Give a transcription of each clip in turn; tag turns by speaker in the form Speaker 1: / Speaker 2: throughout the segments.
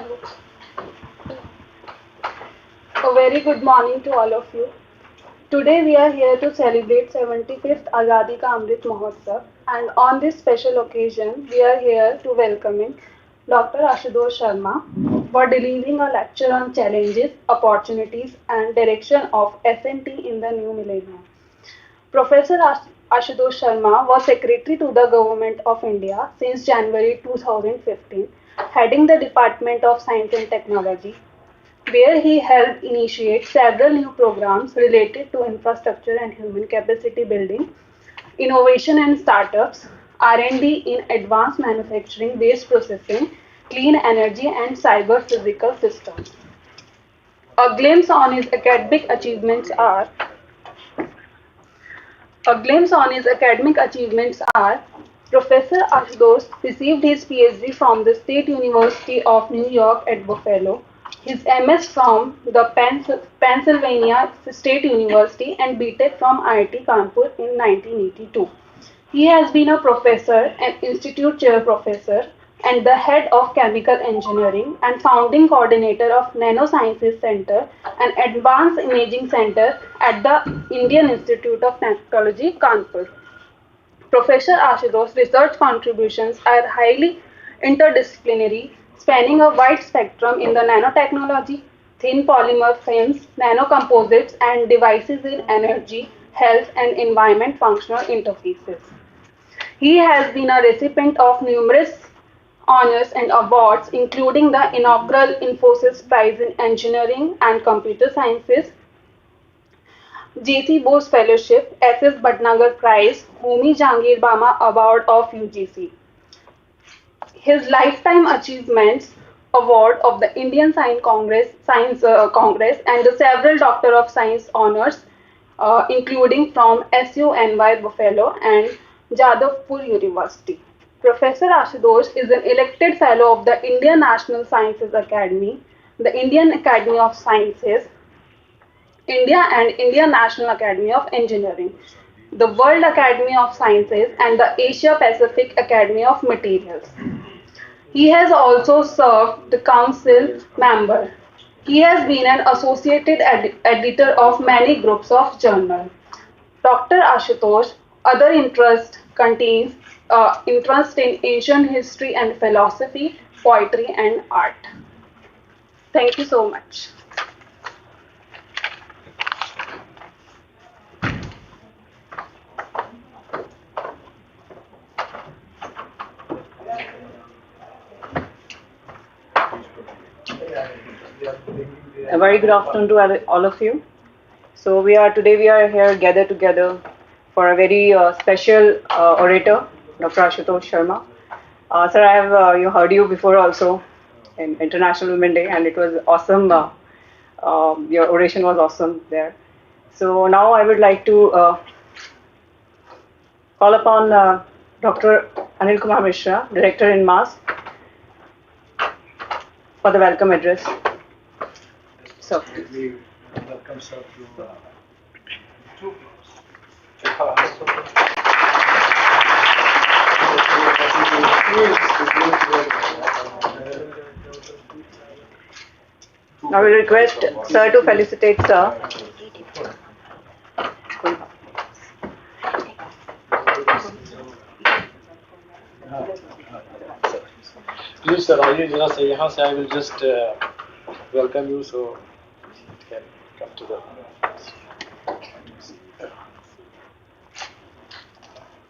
Speaker 1: A very good morning to all of you. Today we are here to celebrate 75th Azadi Ka Amrit Mahotsav, and on this special occasion we are here to welcoming Dr. Ashutosh Sharma for delivering a lecture on challenges, opportunities and direction of S&T in the new millennium. Professor Ashutosh Sharma was Secretary to the Government of India since January 2015, heading the Department of Science and Technology, where he helped initiate several new programs related to infrastructure and human capacity building, innovation and startups, R&D in advanced manufacturing, waste processing, clean energy and cyber physical systems. A glimpse on his academic achievements are Professor Ashutosh received his PhD from the State University of New York at Buffalo, his MS from the Pennsylvania State University and BTech from IIT Kanpur in 1982. He has been a professor, an institute chair professor, and the head of chemical engineering and founding coordinator of Nanosciences Center, an advanced imaging center at the Indian Institute of Technology, Kanpur. Professor Ashutosh's research contributions are highly interdisciplinary, spanning a wide spectrum in the nanotechnology, thin polymer films, nanocomposites, and devices in energy, health, and environment functional interfaces. He has been a recipient of numerous honors and awards, including the inaugural Infosys Prize in Engineering and Computer Sciences, J.C. Bose Fellowship, S.S. Bhatnagar Prize, Homi Jahangir Bama Award of UGC. His Lifetime Achievements Award of the Indian Science Congress, and the several Doctor of Science honors, including from SUNY Buffalo and Jadavpur University. Professor Ashutosh is an elected fellow of the Indian National Sciences Academy, the Indian Academy of Sciences, India and Indian National Academy of Engineering, the World Academy of Sciences and the Asia Pacific Academy of Materials. He has also served the council member. He has been an associated editor of many groups of journals. Dr. Ashutosh other interest contains interest in Asian history and philosophy, poetry and art. Thank you so much.
Speaker 2: A very good afternoon to all of you. So today we are here gathered together for a very special orator, Dr. Ashutosh Sharma. Sir, I have heard you before also in International Women Day, and it was awesome. Your oration was awesome there. So now I would like to call upon Dr. Anil Mishra, Director in Mass, for the welcome address. So,
Speaker 3: we welcome sir to
Speaker 2: I will request sir to felicitate sir.
Speaker 3: Please sir, I will just welcome you so it can come to the.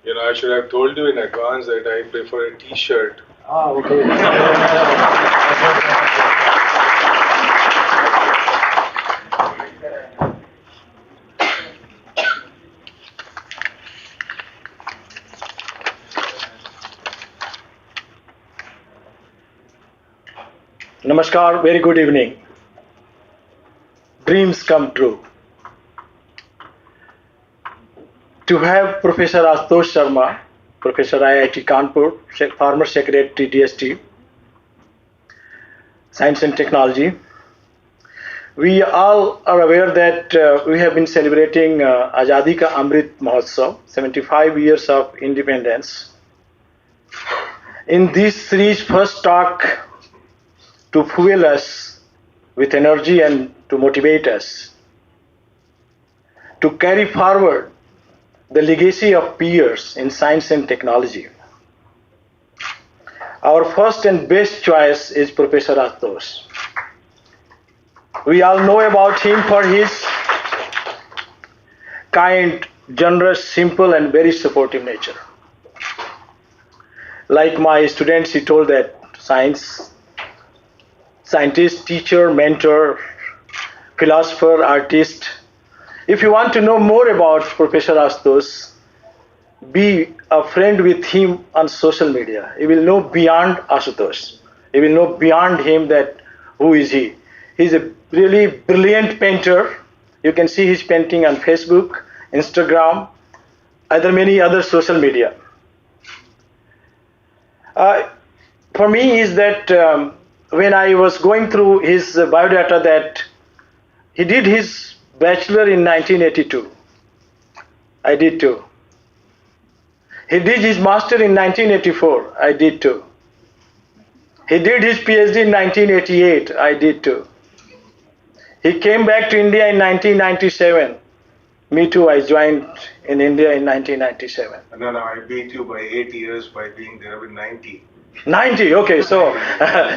Speaker 4: You know, I should have told you in advance that I prefer a T-shirt.
Speaker 3: Ah, okay. Namaskar, very good evening. Dreams come true. To have Professor Ashutosh Sharma, Professor IIT Kanpur, former Secretary DST, Science and Technology. We all are aware that we have been celebrating Azadi Ka Amrit Mahotsav, 75 years of independence. In this series, first talk to fuel us with energy and to motivate us, to carry forward the legacy of peers in science and technology. Our first and best choice is Professor Ashutosh. We all know about him for his kind, generous, simple, and very supportive nature. Like my students, he told that scientist, teacher, mentor, philosopher, artist. If you want to know more about Professor Ashutosh, be a friend with him on social media. You will know beyond Ashutosh. You will know beyond him that who is he. He's a really brilliant painter. You can see his painting on Facebook, Instagram, many other social media. For me is that when I was going through his biodata that he did his bachelor in 1982. I did too. He did his master in 1984. I did too. He did his PhD in 1988. I did too. He came back to India in 1997. Me too. I joined in India in 1997.
Speaker 4: No, I beat you by 8 years by being there with 90.
Speaker 3: 90. Okay, so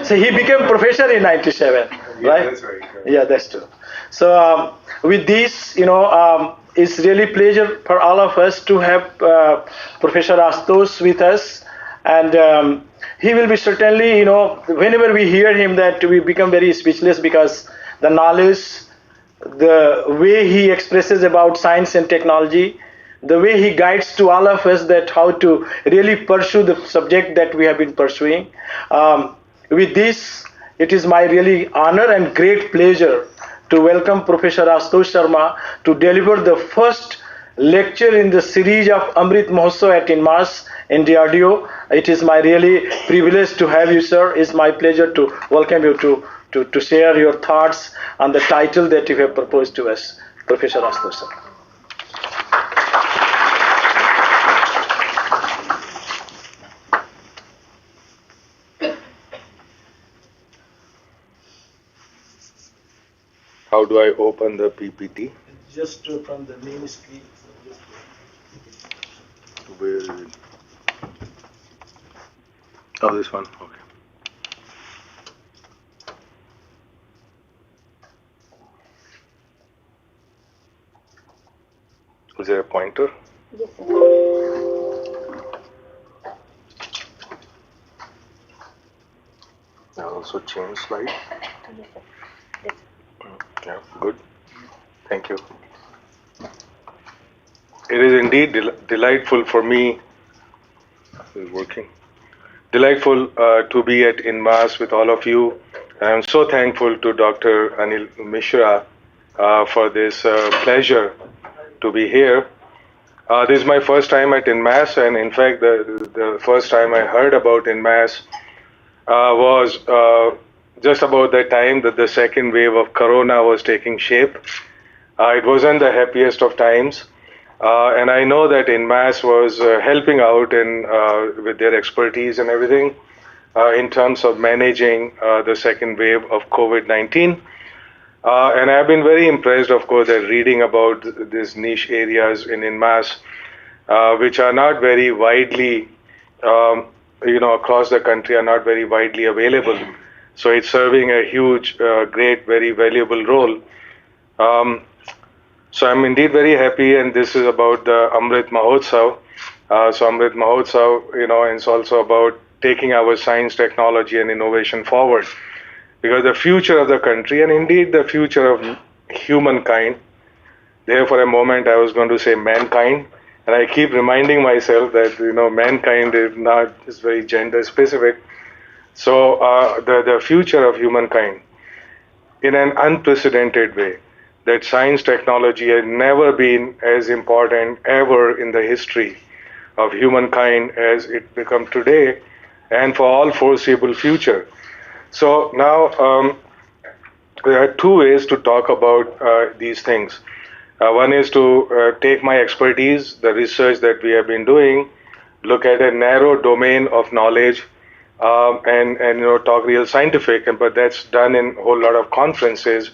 Speaker 3: so he became professor in 97,
Speaker 4: Yeah,
Speaker 3: right?
Speaker 4: that's right.
Speaker 3: Yeah, that's true. So with this, it's really pleasure for all of us to have Professor Ashutosh with us, and he will be certainly, whenever we hear him, that we become very speechless because the knowledge, the way he expresses about science and technology, the way he guides to all of us that how to really pursue the subject that we have been pursuing. With this, it is my really honor and great pleasure to welcome Professor Ashutosh Sharma to deliver the first lecture in the series of Amrit Mahotsav at INMAS in DRDO. It is my really privilege to have you, sir. It's my pleasure to welcome you to share your thoughts on the title that you have proposed to us, Professor Ashutosh sir.
Speaker 4: How do I open the PPT?
Speaker 3: Just from the main screen.
Speaker 4: Where is it? Oh, this one. Okay. Is there a pointer?
Speaker 1: Yes, sir.
Speaker 4: I also change slide.
Speaker 1: Yes, sir. Yes.
Speaker 4: Yeah, good. Thank you. It is indeed delightful for me. Is working. Delightful to be at INMAS with all of you. I am so thankful to Dr. Anil Mishra for this pleasure to be here. This is my first time at INMAS, and in fact, the first time I heard about INMAS was just about the time that the second wave of Corona was taking shape. It wasn't the happiest of times. And I know that INMAS was helping out with their expertise and everything in terms of managing the second wave of COVID-19. And I've been very impressed, of course, at reading about these niche areas in INMAS, which are not very widely, across the country, are not very widely available. So it's serving a huge, great, very valuable role. So I'm indeed very happy, and this is about the Amrit Mahotsav. So Amrit Mahotsav, it's also about taking our science, technology, and innovation forward. Because the future of the country, and indeed the future of humankind, there for a moment I was going to say mankind, and I keep reminding myself that, mankind is very gender specific. So the future of humankind, in an unprecedented way, that science technology has never been as important ever in the history of humankind as it become today, and for all foreseeable future. So now there are two ways to talk about these things. One is to take my expertise, the research that we have been doing, look at a narrow domain of knowledge and talk real scientific, but that's done in a whole lot of conferences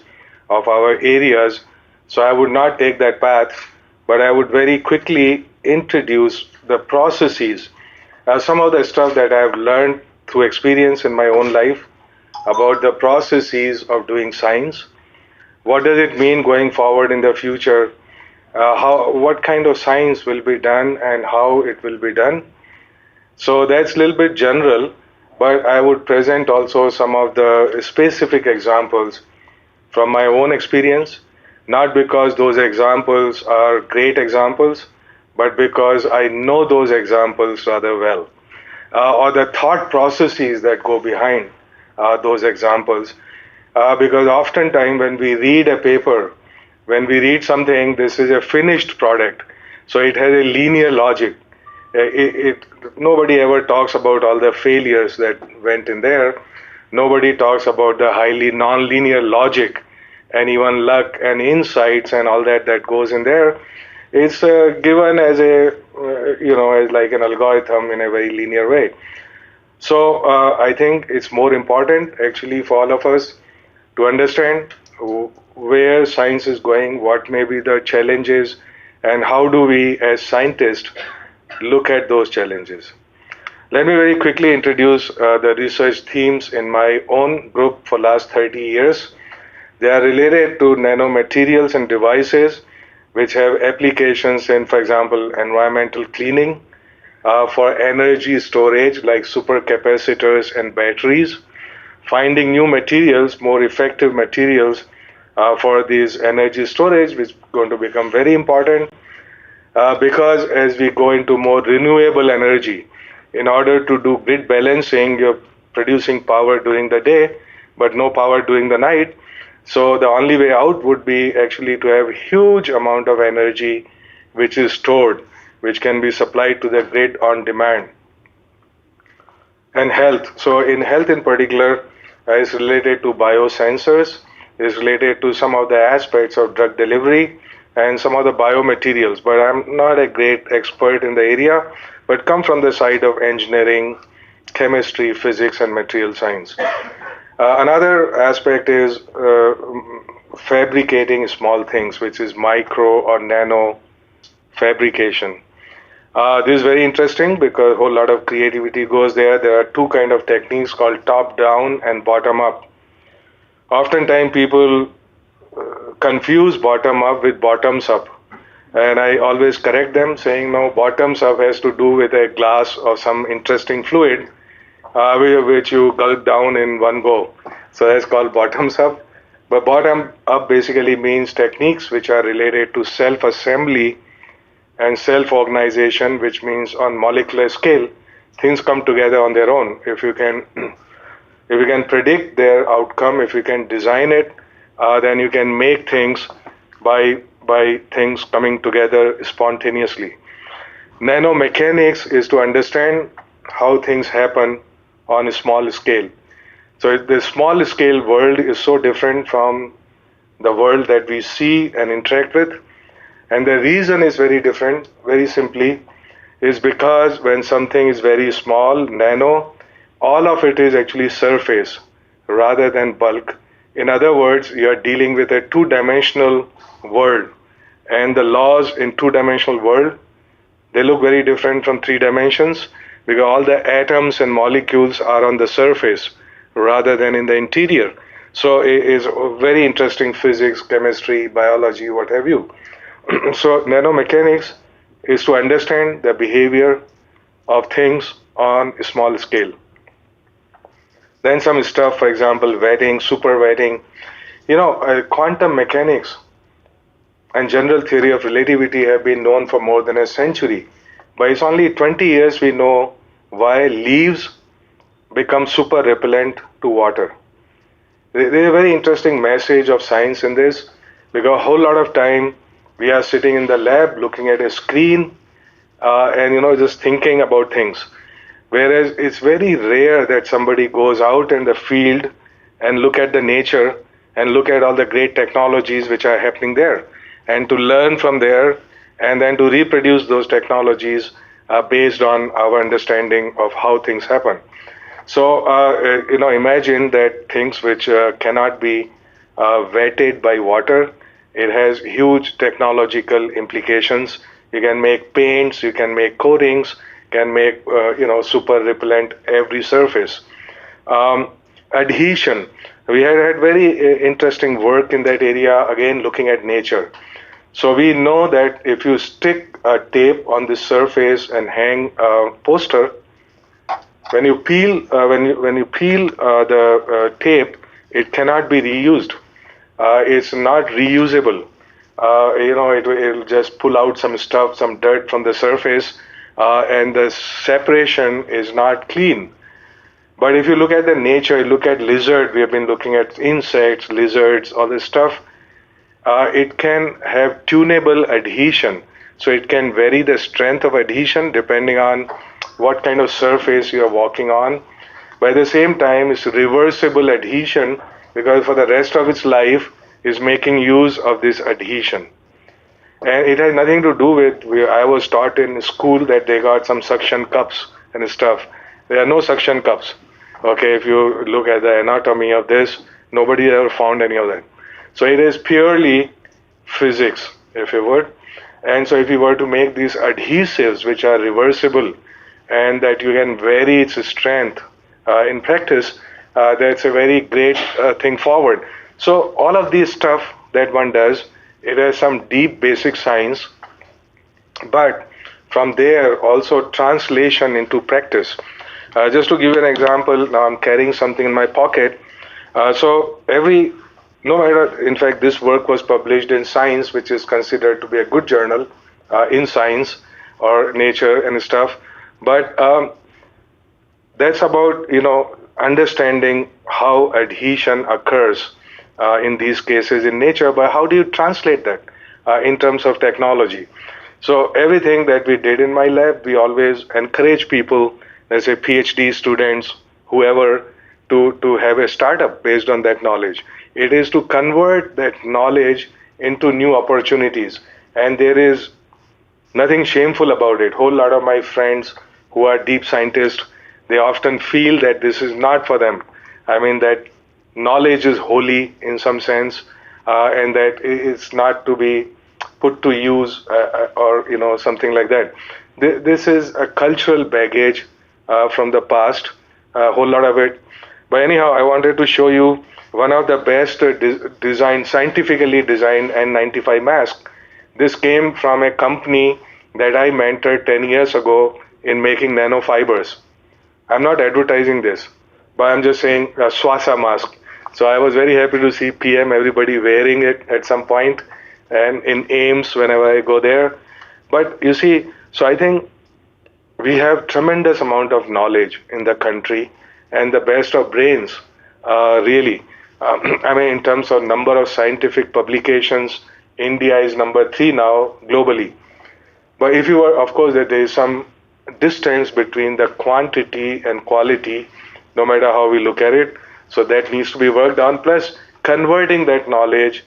Speaker 4: of our areas. So I would not take that path, but I would very quickly introduce the processes, some of the stuff that I've learned through experience in my own life about the processes of doing science. What does it mean going forward in the future? What kind of science will be done and how it will be done? So that's a little bit general, but I would present also some of the specific examples from my own experience, not because those examples are great examples, but because I know those examples rather well, or the thought processes that go behind those examples. Because oftentimes when we read a paper, when we read something, this is a finished product, so it has a linear logic. Nobody ever talks about all the failures that went in there. Nobody talks about the highly non-linear logic and even luck and insights and all that that goes in there. It's given as a as like an algorithm in a very linear way. So I think it's more important actually for all of us to understand where science is going, what may be the challenges, and how do we as scientists look at those challenges. Let me very quickly introduce the research themes in my own group for last 30 years. They are related to nanomaterials and devices which have applications in, for example, environmental cleaning, for energy storage like supercapacitors and batteries, finding new materials, more effective materials for these energy storage, which is going to become very important because as we go into more renewable energy, in order to do grid balancing, you're producing power during the day, but no power during the night. So the only way out would be actually to have a huge amount of energy which is stored, which can be supplied to the grid on demand. And health. So in health in particular, is related to biosensors, is related to some of the aspects of drug delivery and some of the biomaterials. But I'm not a great expert in the area, but come from the side of engineering, chemistry, physics, and material science. Another aspect is fabricating small things, which is micro or nano fabrication. This is very interesting because a whole lot of creativity goes there. There are two kind of techniques called top-down and bottom-up. Oftentimes people confuse bottom-up with bottoms-up. And I always correct them saying, no, bottoms-up has to do with a glass or some interesting fluid, which you gulp down in one go. So that's called bottoms-up. But bottom-up basically means techniques which are related to self-assembly and self-organization, which means on molecular scale, things come together on their own. If you can predict their outcome, if you can design it, then you can make things by things coming together spontaneously. Nanomechanics is to understand how things happen on a small scale. So the small scale world is so different from the world that we see and interact with. And the reason is very different, very simply, is because when something is very small, nano, all of it is actually surface rather than bulk. In other words, you are dealing with a two-dimensional world. And the laws in two-dimensional world, they look very different from three dimensions because all the atoms and molecules are on the surface rather than in the interior. So it is very interesting physics, chemistry, biology, what have you. So nanomechanics is to understand the behavior of things on a small scale. Then some stuff, for example, wetting, super wetting. Quantum mechanics and general theory of relativity have been known for more than a century. But it's only 20 years we know why leaves become super repellent to water. There's a very interesting message of science in this because a whole lot of time we are sitting in the lab looking at a screen and just thinking about things. Whereas it's very rare that somebody goes out in the field and look at the nature and look at all the great technologies which are happening there and to learn from there and then to reproduce those technologies based on our understanding of how things happen. So, imagine that things which cannot be wetted by water, it has huge technological implications. You can make paints, you can make coatings, can make, super repellent every surface. Um, Adhesion. We had very interesting work in that area, again, looking at nature. So we know that if you stick a tape on the surface and hang a poster, when you peel the tape, it cannot be reused. It's not reusable. It'll just pull out some stuff, some dirt from the surface, and the separation is not clean. But if you look at the nature, look at lizard, we have been looking at insects, lizards, all this stuff. It can have tunable adhesion. So it can vary the strength of adhesion depending on what kind of surface you are walking on. But at the same time, it's reversible adhesion because for the rest of its life, is making use of this adhesion. And it has nothing to do with, I was taught in school that they got some suction cups and stuff. There are no suction cups. Okay, if you look at the anatomy of this, nobody ever found any of that. So it is purely physics, if you would. And so if you were to make these adhesives, which are reversible, and that you can vary its strength in practice, that's a very great thing forward. So all of this stuff that one does, it has some deep basic science, but from there also translation into practice. Just to give you an example, now I'm carrying something in my pocket. No matter, in fact, this work was published in Science, which is considered to be a good journal in science or nature and stuff. But that's about, understanding how adhesion occurs in these cases in nature, but how do you translate that in terms of technology? So everything that we did in my lab, we always encourage people, let's say PhD students, whoever, to have a startup based on that knowledge. It is to convert that knowledge into new opportunities. And there is nothing shameful about it. Whole lot of my friends who are deep scientists, they often feel that this is not for them. I mean, that knowledge is holy in some sense, and that it's not to be put to use or something like that. This is a cultural baggage from the past, a whole lot of it. But anyhow, I wanted to show you one of the best designed, scientifically designed N95 mask. This came from a company that I mentored 10 years ago in making nanofibers. I'm not advertising this, but I'm just saying a Swasa mask. So I was very happy to see PM, everybody wearing it at some point, and in AIMS whenever I go there. But you see, so I think we have tremendous amount of knowledge in the country and the best of brains, really. I mean, in terms of number of scientific publications, India is number 3 now globally. But if you were, of course, that there is some distance between the quantity and quality, no matter how we look at it. So that needs to be worked on. Plus, converting that knowledge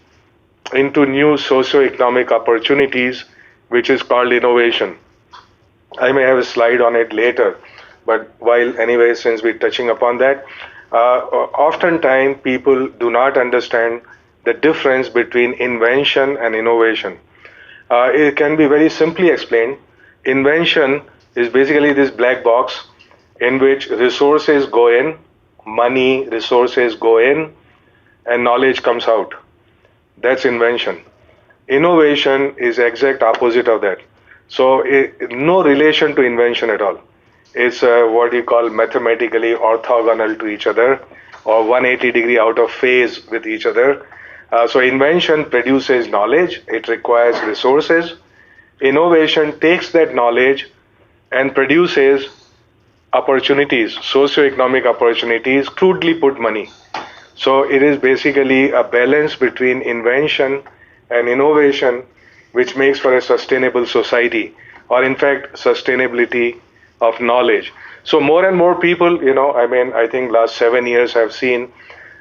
Speaker 4: into new socio-economic opportunities, which is called innovation. I may have a slide on it later, but anyway, since we're touching upon that, oftentimes people do not understand the difference between invention and innovation. It can be very simply explained. Invention is basically this black box in which resources go in, money, resources go in, and knowledge comes out. That's invention. Innovation is exact opposite of that. So no relation to invention at all. It's what you call mathematically orthogonal to each other, or 180 degree out of phase with each other. So invention produces knowledge, it requires resources. Innovation takes that knowledge and produces opportunities, socioeconomic opportunities, crudely put money. So it is basically a balance between invention and innovation, which makes for a sustainable society, or in fact, sustainability of knowledge. So more and more people, I think last 7 years I've seen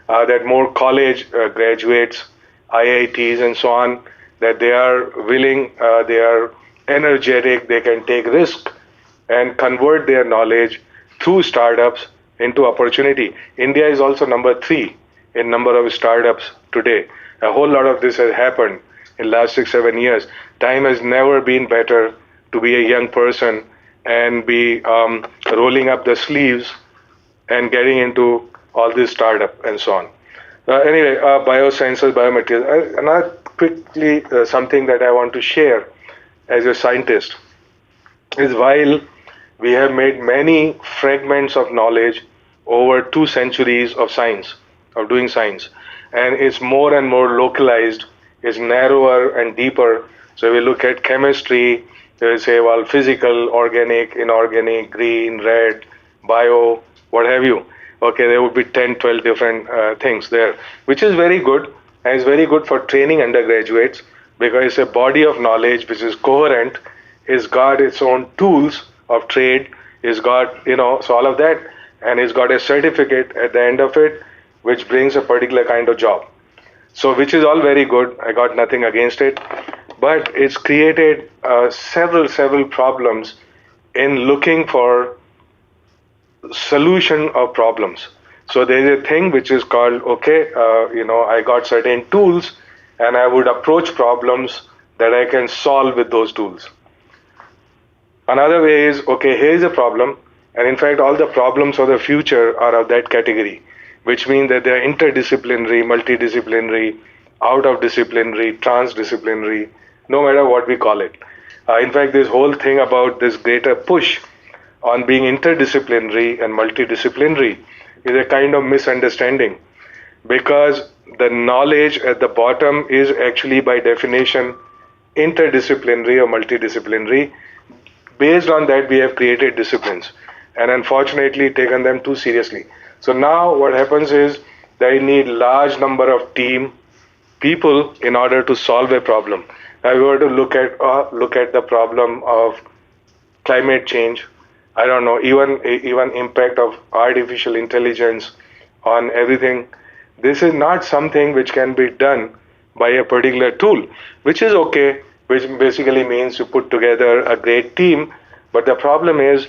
Speaker 4: that more college graduates, IITs and so on, that they are willing, they are energetic, they can take risk and convert their knowledge through startups into opportunity. India is also number 3 in number of startups today. A whole lot of this has happened in last 6-7 years. Time has never been better to be a young person and be rolling up the sleeves and getting into all this startup and so on. Anyway, biosciences, biomaterials. Another quickly something that I want to share as a scientist is while we have made many fragments of knowledge over 2 centuries of science, of doing science, and it's more and more localized, it's narrower and deeper. So we look at chemistry, we say, well, physical, organic, inorganic, green, red, bio, what have you. Okay, there would be 10, 12 different things there, which is very good, and it's very good for training undergraduates because it's a body of knowledge which is coherent, it's got its own tools of trade, it's got, so all of that, and it's got a certificate at the end of it, which brings a particular kind of job. So, which is all very good. I got nothing against it, but it's created several problems in looking for solution of problems. So there is a thing which is called, okay, I got certain tools and I would approach problems that I can solve with those tools. Another way is, okay, here is a problem, and in fact, all the problems of the future are of that category, which means that they're interdisciplinary, multidisciplinary, out of disciplinary, transdisciplinary, no matter what we call it. In fact, this whole thing about this greater push on being interdisciplinary and multidisciplinary is a kind of misunderstanding because the knowledge at the bottom is actually by definition interdisciplinary or multidisciplinary. Based on that, we have created disciplines and unfortunately taken them too seriously. So now what happens is that you need large number of people in order to solve a problem. Now we were to look at the problem of climate change. I don't know, even impact of artificial intelligence on everything. This is not something which can be done by a particular tool, which is okay, which basically means you put together a great team. But the problem is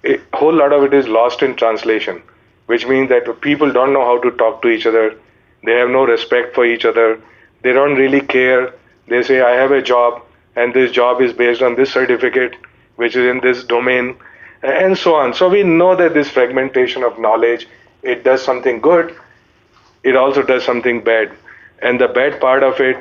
Speaker 4: a whole lot of it is lost in translation, which means that people don't know how to talk to each other. They have no respect for each other. They don't really care. They say, I have a job, and this job is based on this certificate, which is in this domain, and so on. So we know that this fragmentation of knowledge, it does something good, it also does something bad. And the bad part of it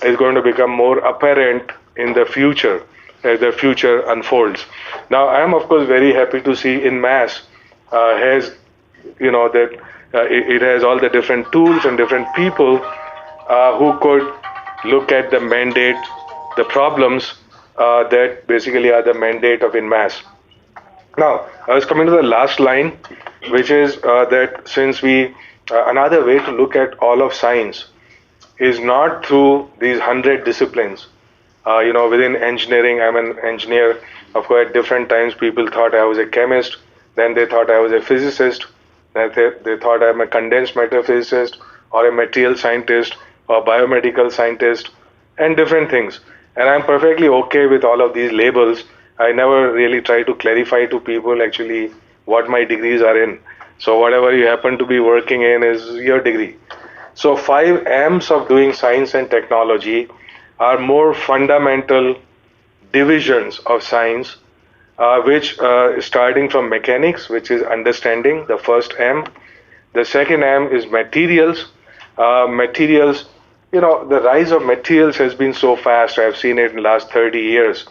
Speaker 4: is going to become more apparent in the future as the future unfolds. Now, I am of course very happy to see in mass has, that it has all the different tools and different people who could look at the mandate, the problems that basically are the mandate of in mass. Now, I was coming to the last line, which is that since another way to look at all of science is not through these 100 disciplines. Within engineering, I'm an engineer. Of course, at different times, people thought I was a chemist. Then they thought I was a physicist. Then they thought I'm a condensed matter physicist or a material scientist or biomedical scientist and different things. And I'm perfectly okay with all of these labels. I never really try to clarify to people actually what my degrees are in. So whatever you happen to be working in is your degree. So 5 M's of doing science and technology are more fundamental divisions of science, which starting from mechanics, which is understanding, the first M. The second M is materials. Materials, the rise of materials has been so fast. I've seen it in the last 30 years.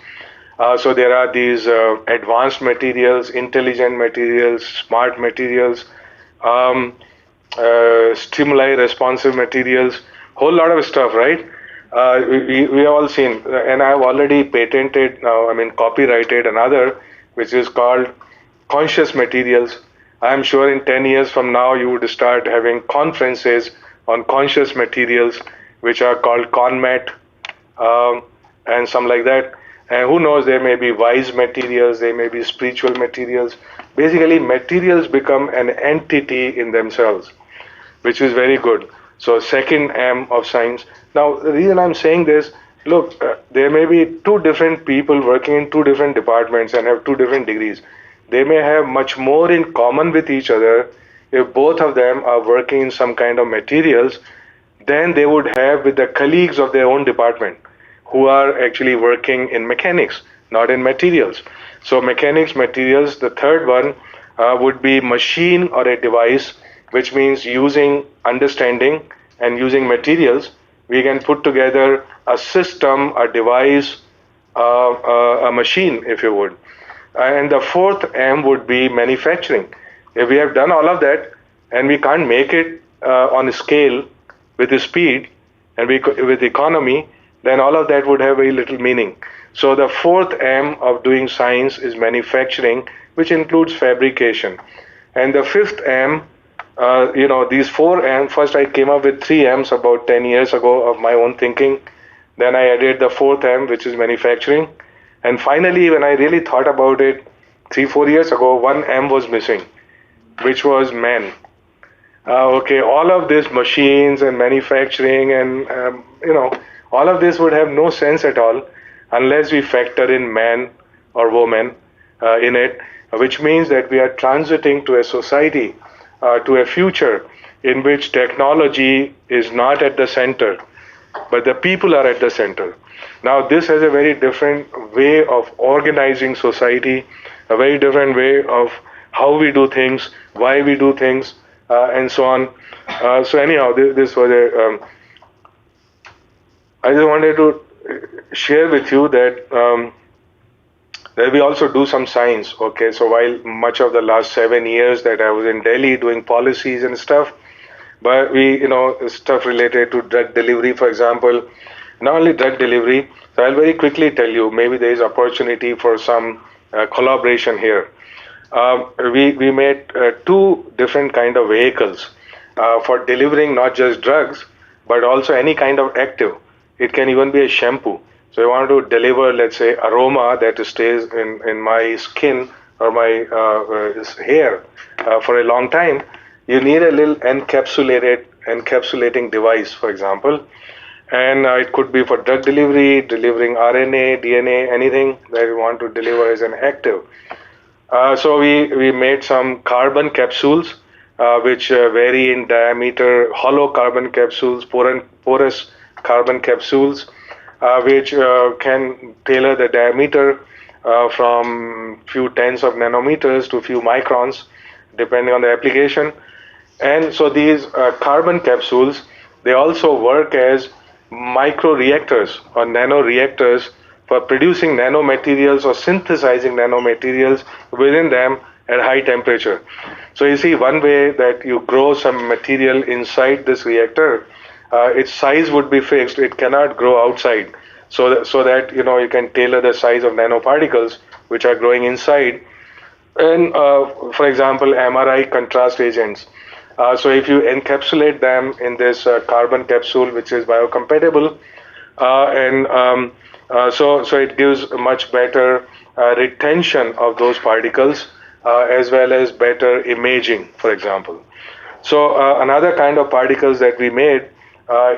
Speaker 4: So there are these advanced materials, intelligent materials, smart materials, stimuli responsive materials, whole lot of stuff, right? We have all seen, and I've already patented now, copyrighted another, which is called conscious materials. I'm sure in 10 years from now, you would start having conferences on conscious materials, which are called CONMAT, and some like that. And who knows, there may be wise materials, there may be spiritual materials. Basically, materials become an entity in themselves, which is very good. So second M of science. Now, the reason I'm saying this, look, there may be 2 different people working in 2 different departments and have 2 different degrees. they may have much more in common with each other if both of them are working in some kind of materials than they would have with the colleagues of their own department who are actually working in mechanics, not in materials. So mechanics, materials, the third one would be machine or a device, which means using understanding and using materials, we can put together a system, a device, a machine, if you would. And the fourth M would be manufacturing. If we have done all of that and we can't make it on a scale with the speed and with economy, then all of that would have very little meaning. So the fourth M of doing science is manufacturing, which includes fabrication. And the fifth M, these four M, first I came up with three M's about 10 years ago of my own thinking. Then I added the fourth M, which is manufacturing. And finally, when I really thought about it 3-4 years ago, one M was missing, which was man. Okay, all of this machines and manufacturing and, all of this would have no sense at all unless we factor in man or woman in it, which means that we are transiting to a society, to a future in which technology is not at the center, but the people are at the center. Now, this has a very different way of organizing society, a very different way of how we do things, why we do things, and so on. So anyhow, this was a. I just wanted to share with you that we also do some science. Okay, so while much of the last 7 years that I was in Delhi doing policies and stuff, but we, stuff related to drug delivery, for example, not only drug delivery. So I'll very quickly tell you, maybe there is opportunity for some collaboration here. We made two different kind of vehicles for delivering not just drugs, but also any kind of active. It can even be a shampoo. So I want to deliver, let's say, aroma that stays in my skin or my hair for a long time. You need a little encapsulating device, for example. And it could be for drug delivery, delivering RNA, DNA, anything that you want to deliver as an active. So we made some carbon capsules, which vary in diameter, hollow carbon capsules, porous carbon capsules, which can tailor the diameter from few tens of nanometers to few microns, depending on the application. And so these carbon capsules, they also work as microreactors or nanoreactors for producing nanomaterials or synthesizing nanomaterials within them at high temperature. So you see, one way that you grow some material inside this reactor, its size would be fixed. It cannot grow outside. So that you can tailor the size of nanoparticles which are growing inside. And for example, MRI contrast agents. So if you encapsulate them in this carbon capsule, which is biocompatible, so it gives much better retention of those particles, as well as better imaging, for example. So another kind of particles that we made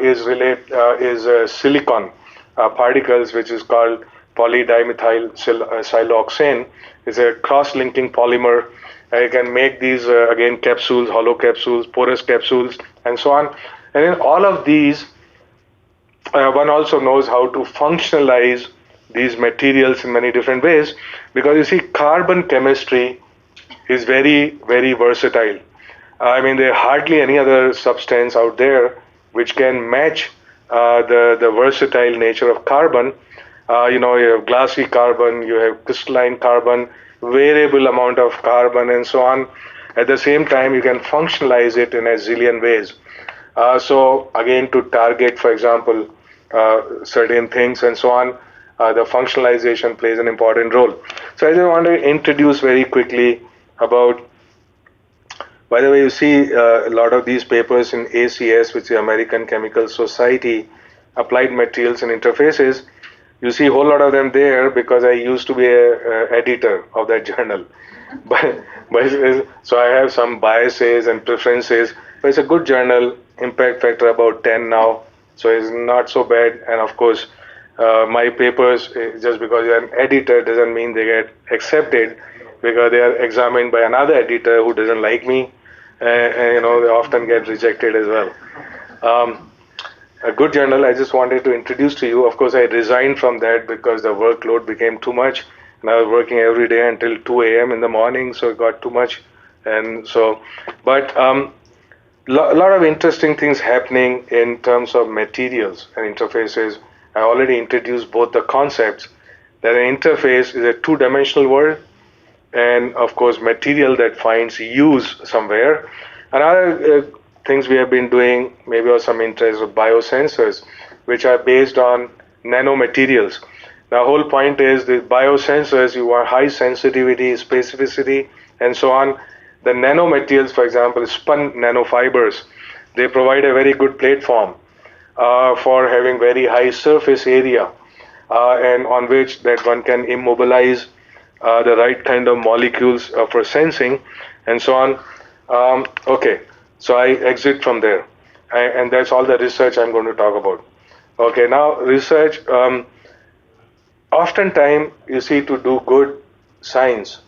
Speaker 4: is silicon particles, which is called polydimethyl siloxane. It's a cross-linking polymer. You can make these again capsules, hollow capsules, porous capsules, and so on. And in all of these, one also knows how to functionalize these materials in many different ways, because you see, carbon chemistry is very, very versatile. I mean, there are hardly any other substance out there which can match the versatile nature of carbon. You have glassy carbon, you have crystalline carbon, variable amount of carbon, and so on. At the same time, you can functionalize it in a zillion ways. So again, to target, for example, certain things and so on, the functionalization plays an important role. So I just want to introduce very quickly about, by the way, you see a lot of these papers in ACS, which is the American Chemical Society, Applied Materials and Interfaces. You see a whole lot of them there because I used to be an editor of that journal. But so I have some biases and preferences. But it's a good journal, impact factor about 10 now, so it's not so bad. And of course, my papers, just because you're an editor doesn't mean they get accepted. because they are examined by another editor who doesn't like me, and they often get rejected as well. A good journal, I just wanted to introduce to you. Of course, I resigned from that because the workload became too much, and I was working every day until 2 a.m. in the morning, so it got too much. And so, but a lot of interesting things happening in terms of materials and interfaces. I already introduced both the concepts that an interface is a two-dimensional world, and of course material that finds use somewhere. Another things we have been doing, maybe of some interest, of biosensors, which are based on nanomaterials. The whole point is the biosensors, you want high sensitivity, specificity, and so on. The nanomaterials, for example, spun nanofibers, they provide a very good platform for having very high surface area, and on which that one can immobilize the right kind of molecules for sensing, and so on. Okay, so I exit from there, and that's all the research I'm going to talk about. Okay, now research. Oftentimes, you see, to do good science,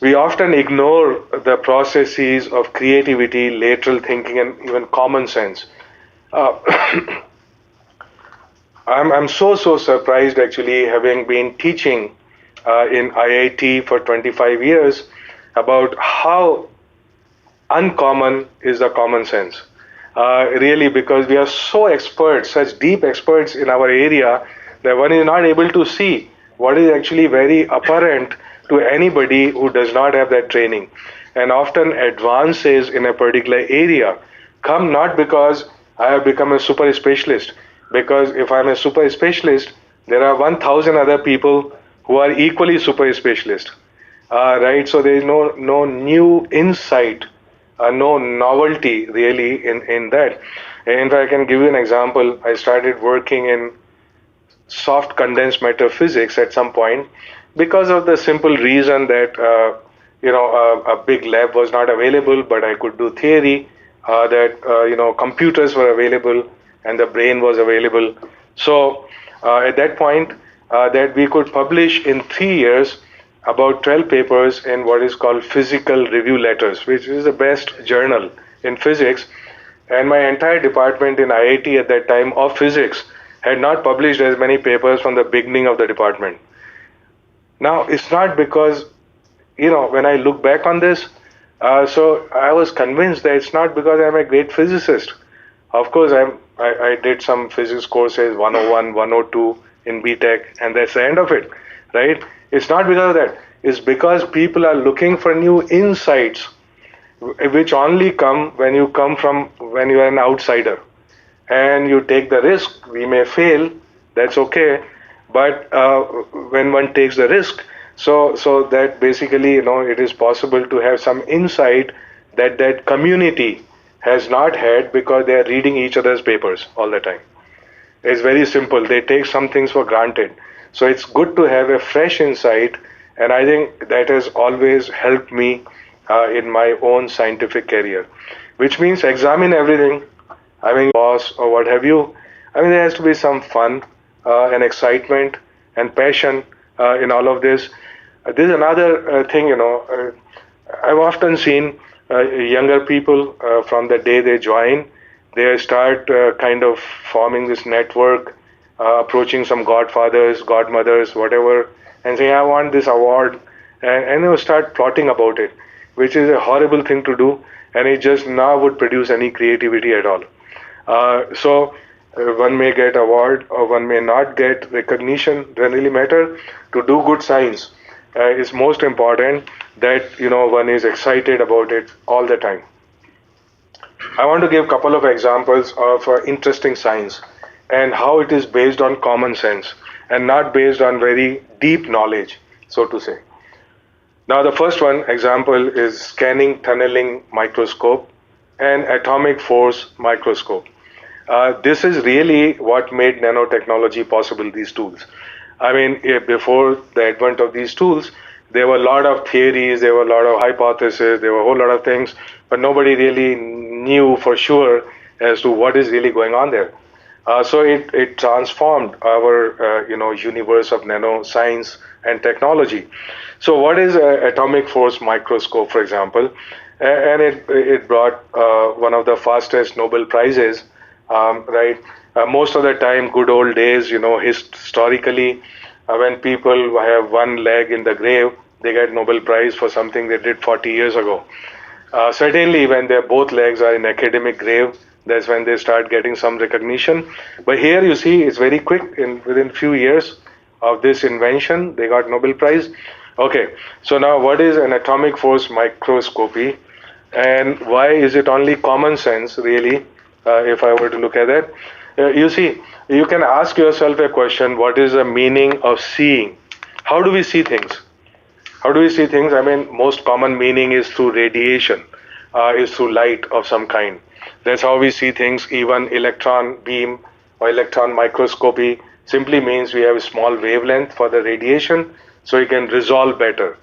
Speaker 4: we often ignore the processes of creativity, lateral thinking, and even common sense. Uh, I'm so surprised actually, having been teaching in IIT for 25 years, about how uncommon is the common sense. Really, because we are so experts, such deep experts in our area, that one is not able to see what is actually very apparent to anybody who does not have that training. And often advances in a particular area come not because I have become a super specialist, because if I'm a super specialist, there are 1,000 other people who are equally super specialist. Right? So there is no new insight, no novelty really in that. In fact, I can give you an example. I started working in soft condensed matter physics at some point because of the simple reason that a big lab was not available, but I could do theory. That computers were available and the brain was available. So at that point, that we could publish in 3 years about 12 papers in what is called physical review letters, which is the best journal in physics. And my entire department in IIT at that time of physics had not published as many papers from the beginning of the department. Now, it's not because, when I look back on this, so I was convinced that it's not because I'm a great physicist. Of course, I did some physics courses, 101, 102 in BTech, and that's the end of it, right? It's not because of that. It's because people are looking for new insights, which only come when you are an outsider, and you take the risk. We may fail, that's okay, but when one takes the risk, so that basically it is possible to have some insight that community has not had because they are reading each other's papers all the time. It's very simple. They take some things for granted. So it's good to have a fresh insight, and I think that has always helped me in my own scientific career, which means examine everything. I mean, boss or what have you. I mean, there has to be some fun and excitement and passion in all of this. This is another thing, I've often seen younger people from the day they join, they start kind of forming this network, approaching some godfathers, godmothers, whatever, and saying, I want this award, and they start plotting about it, which is a horrible thing to do, and it just now would produce any creativity at all. So one may get award or one may not get recognition, doesn't really matter. To do good science, it's most important that one is excited about it all the time. I want to give a couple of examples of interesting science and how it is based on common sense and not based on very deep knowledge, so to say. Now, the first one example is scanning tunneling microscope and atomic force microscope. This is really what made nanotechnology possible, these tools. I mean, before the advent of these tools, there were a lot of theories, there were a lot of hypotheses, there were a whole lot of things, but nobody really knew for sure as to what is really going on there. So it transformed our universe of nanoscience and technology. So what is atomic force microscope, for example? And it brought one of the fastest Nobel prizes, right? Most of the time, good old days, historically, when people have one leg in the grave, they get Nobel Prize for something they did 40 years ago. Certainly, when their both legs are in academic grave, that's when they start getting some recognition. But here you see, it's very quick. Within few years of this invention, they got Nobel Prize. Okay, so now what is an atomic force microscopy, and why is it only common sense, really? If I were to look at that, you see, you can ask yourself a question: what is the meaning of seeing? How do we see things? How do we see things? I mean, most common meaning is through radiation, is through light of some kind. That's how we see things. Even electron beam or electron microscopy simply means we have a small wavelength for the radiation, so you can resolve better.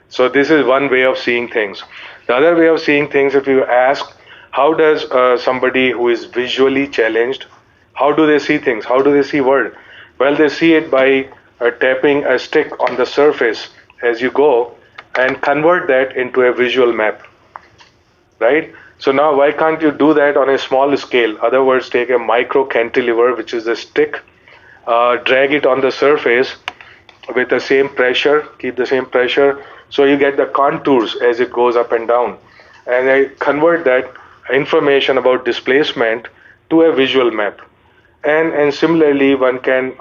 Speaker 4: So this is one way of seeing things. The other way of seeing things, if you ask, how does somebody who is visually challenged, how do they see things? How do they see world? Well, they see it by tapping a stick on the surface as you go and convert that into a visual map, right? So now why can't you do that on a small scale? Other words, take a micro cantilever, which is a stick, drag it on the surface with the same pressure, keep the same pressure, so you get the contours as it goes up and down. And I convert that information about displacement to a visual map. And similarly, one can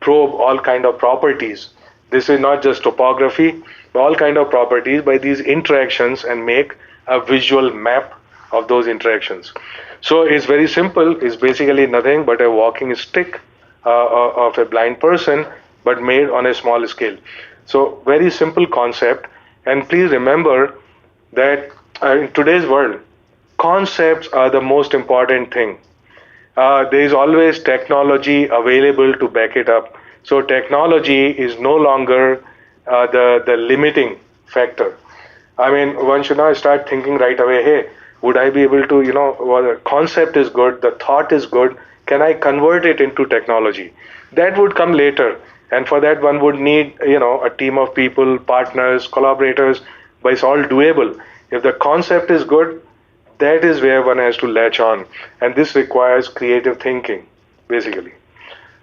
Speaker 4: probe all kind of properties. This is not just topography, but all kind of properties by these interactions and make a visual map of those interactions. So it's very simple. It's basically nothing but a walking stick of a blind person, but made on a small scale. So very simple concept. And please remember that in today's world, concepts are the most important thing. There is always technology available to back it up. So technology is no longer the limiting factor. I mean, one should not start thinking right away, hey, would I be able to, well, the concept is good, the thought is good, can I convert it into technology? That would come later. And for that, one would need, a team of people, partners, collaborators, but it's all doable. If the concept is good, that is where one has to latch on. And this requires creative thinking, basically.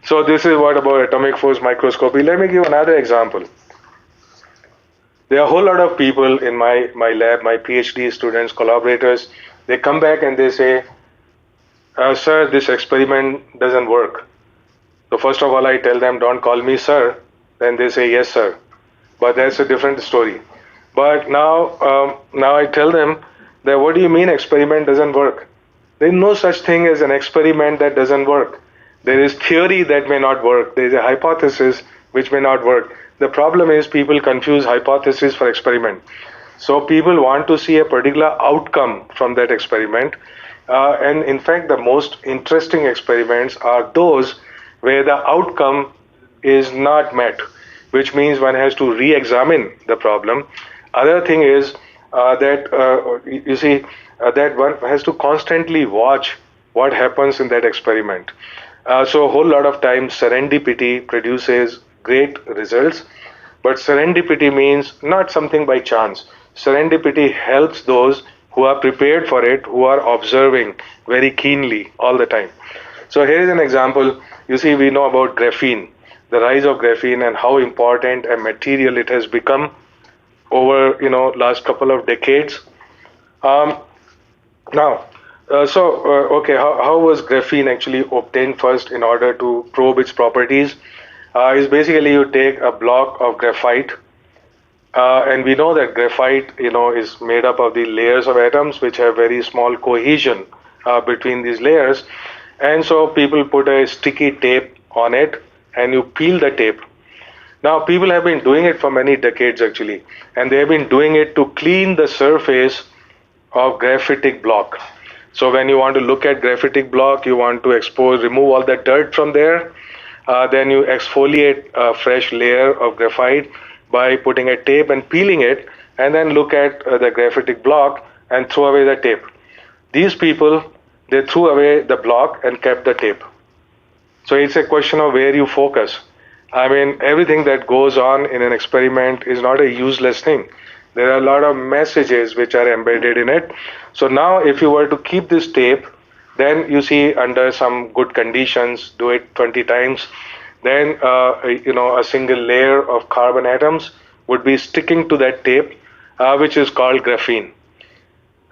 Speaker 4: So this is what about atomic force microscopy. Let me give another example. There are a whole lot of people in my lab, my PhD students, collaborators, they come back and they say, sir, this experiment doesn't work. So first of all, I tell them, don't call me sir. Then they say, yes, sir. But that's a different story. But now I tell them that what do you mean experiment doesn't work? There is no such thing as an experiment that doesn't work. There is theory that may not work. There is a hypothesis which may not work. The problem is people confuse hypothesis for experiment. So people want to see a particular outcome from that experiment. And in fact, the most interesting experiments are those where the outcome is not met, which means one has to re-examine the problem. Other thing is that one has to constantly watch what happens in that experiment. So a whole lot of times serendipity produces great results, but serendipity means not something by chance. Serendipity helps those who are prepared for it, who are observing very keenly all the time. So here is an example. You see, we know about graphene, the rise of graphene and how important a material it has become over last couple of decades. Now, okay, how was graphene actually obtained first in order to probe its properties? Is basically you take a block of graphite, and we know that graphite, is made up of the layers of atoms which have very small cohesion between these layers, and so people put a sticky tape on it, and you peel the tape. Now, people have been doing it for many decades actually, and they have been doing it to clean the surface of graphitic block. So when you want to look at graphitic block, you want to remove all the dirt from there, then you exfoliate a fresh layer of graphite by putting a tape and peeling it, and then look at the graphitic block and throw away the tape. These people they threw away the block and kept the tape. So it's a question of where you focus. I mean, everything that goes on in an experiment is not a useless thing. There are a lot of messages which are embedded in it. So now, if you were to keep this tape, then you see under some good conditions, do it 20 times, then a single layer of carbon atoms would be sticking to that tape, which is called graphene,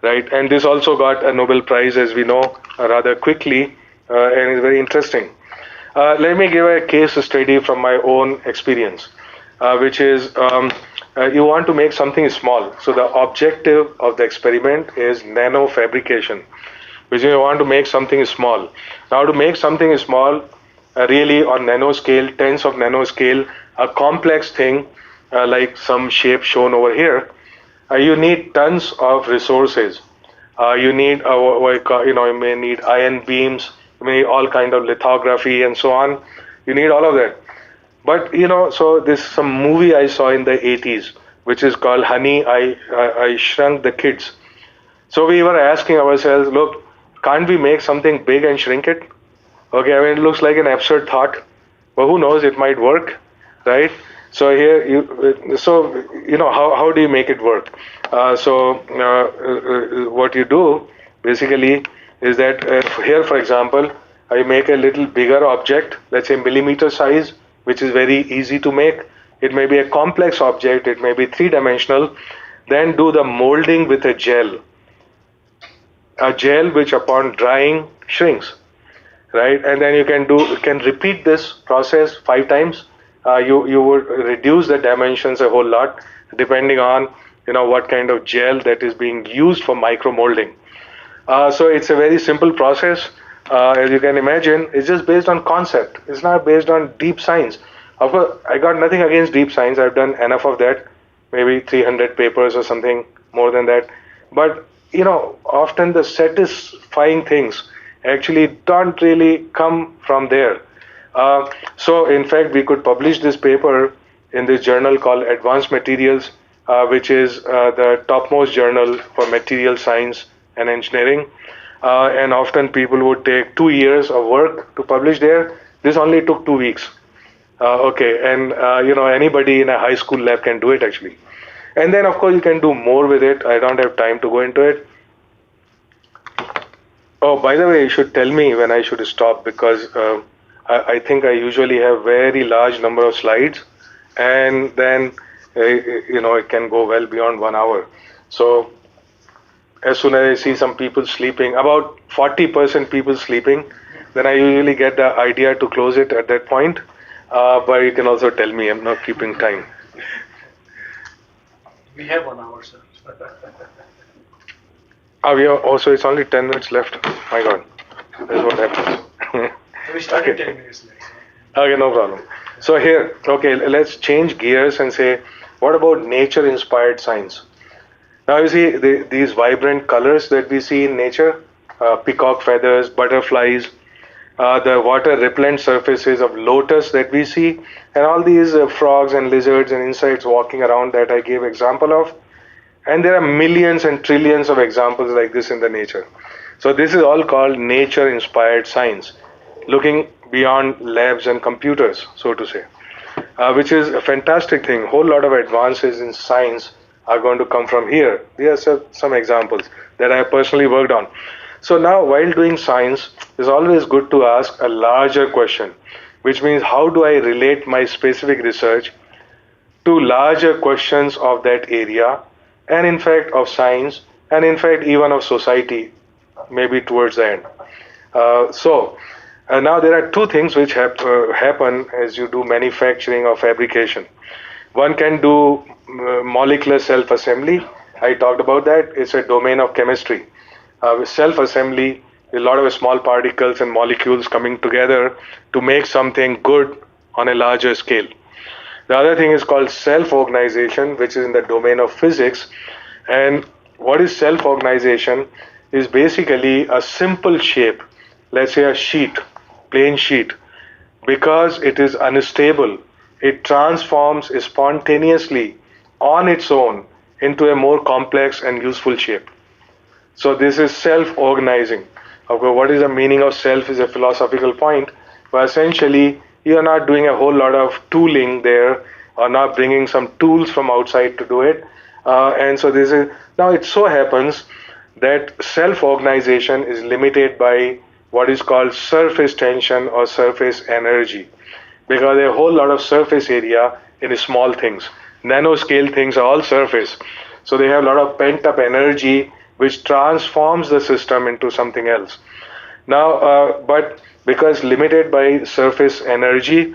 Speaker 4: right? And this also got a Nobel Prize, as we know, rather quickly, and is very interesting. Let me give a case study from my own experience, which is you want to make something small. So the objective of the experiment is nano fabrication, which is you want to make something small. Now to make something small, really on nanoscale, tens of nanoscale, a complex thing like some shape shown over here, you need tons of resources. You need, you may need ion beams, you may need all kind of lithography and so on. You need all of that. But so this some movie I saw in the 80s, which is called Honey, I Shrunk the Kids. So we were asking ourselves, look, can't we make something big and shrink it? Okay, I mean it looks like an absurd thought, but who knows? It might work, right? So here, how do you make it work? What you do basically is that here, for example, I make a little bigger object, let's say millimeter size, which is very easy to make. It may be a complex object, it may be three-dimensional. Then do the molding with a gel which upon drying shrinks, right? And then you can repeat this process 5 times. You would reduce the dimensions a whole lot depending on what kind of gel that is being used for micro molding. So it's a very simple process. As you can imagine, it's just based on concept. It's not based on deep science. Of course, I got nothing against deep science. I've done enough of that, maybe 300 papers or something more than that. But often the satisfying things actually don't really come from there. So in fact, we could publish this paper in this journal called Advanced Materials, which is the topmost journal for material science and engineering. And often people would take 2 years of work to publish there. This only took 2 weeks. And anybody in a high school lab can do it actually. And then of course you can do more with it. I don't have time to go into it. Oh, by the way, you should tell me when I should stop, because I think I usually have very large number of slides, and then it can go well beyond 1 hour. So as soon as I see some people sleeping, about 40% people sleeping, then I usually get the idea to close it at that point. But you can also tell me, I'm not keeping time.
Speaker 5: We have 1 hour, sir.
Speaker 4: Also, it's only 10 minutes left. My God, that's what happens.
Speaker 5: We started
Speaker 4: Okay.
Speaker 5: 10 minutes late.
Speaker 4: Okay, no problem. So here, let's change gears and say, what about nature-inspired science? Now you see these vibrant colors that we see in nature, peacock feathers, butterflies, the water repellent surfaces of lotus that we see, and all these frogs and lizards and insects walking around that I gave example of. And there are millions and trillions of examples like this in the nature. So this is all called nature-inspired science, looking beyond labs and computers, so to say, which is a fantastic thing. Whole lot of advances in science are going to come from here. These are some examples that I have personally worked on. So now, while doing science, it's always good to ask a larger question, which means how do I relate my specific research to larger questions of that area, and in fact of science, and in fact even of society, maybe towards the end. Now there are two things which happen as you do manufacturing or fabrication. One can do molecular self-assembly. I talked about that. It's a domain of chemistry. With self-assembly, a lot of small particles and molecules coming together to make something good on a larger scale. The other thing is called self-organization, which is in the domain of physics. And what is self-organization is basically a simple shape, let's say a sheet, plain sheet. Because it is unstable, it transforms spontaneously on its own into a more complex and useful shape. So this is self-organizing. Of course, what is the meaning of self is a philosophical point, but essentially you are not doing a whole lot of tooling there, or not bringing some tools from outside to do it. And so this is now it so happens that self-organization is limited by what is called surface tension or surface energy, because there are a whole lot of surface area in small things. Nanoscale things are all surface. So they have a lot of pent up energy which transforms the system into something else. Now, but because limited by surface energy,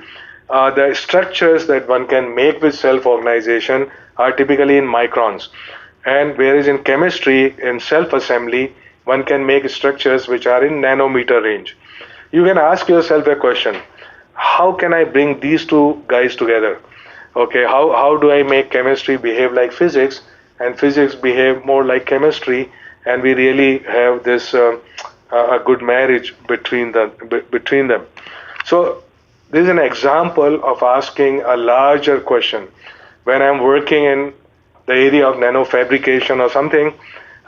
Speaker 4: the structures that one can make with self organization are typically in microns. And whereas in chemistry, in self assembly, one can make structures which are in nanometer range. You can ask yourself a question: how can I bring these two guys together? Okay, how do I make chemistry behave like physics and physics behave more like chemistry, and we really have this a good marriage between them. So this is an example of asking a larger question. When I'm working in the area of nanofabrication or something,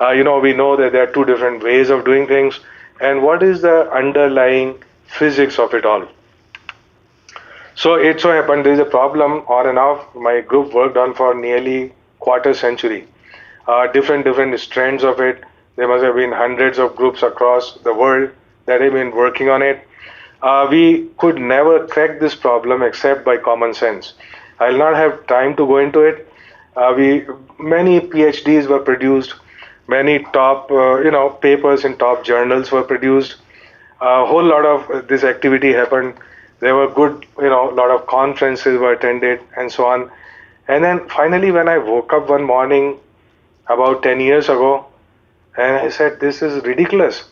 Speaker 4: we know that there are two different ways of doing things, and what is the underlying physics of it all? So it so happened there is a problem on and off. My group worked on for nearly quarter century. Different strands of it. There must have been hundreds of groups across the world that have been working on it. We could never crack this problem except by common sense. I'll not have time to go into it. Many PhDs were produced, many top papers in top journals were produced. A whole lot of this activity happened. There were good, lot of conferences were attended and so on. And then finally, when I woke up one morning about 10 years ago, and I said, this is ridiculous.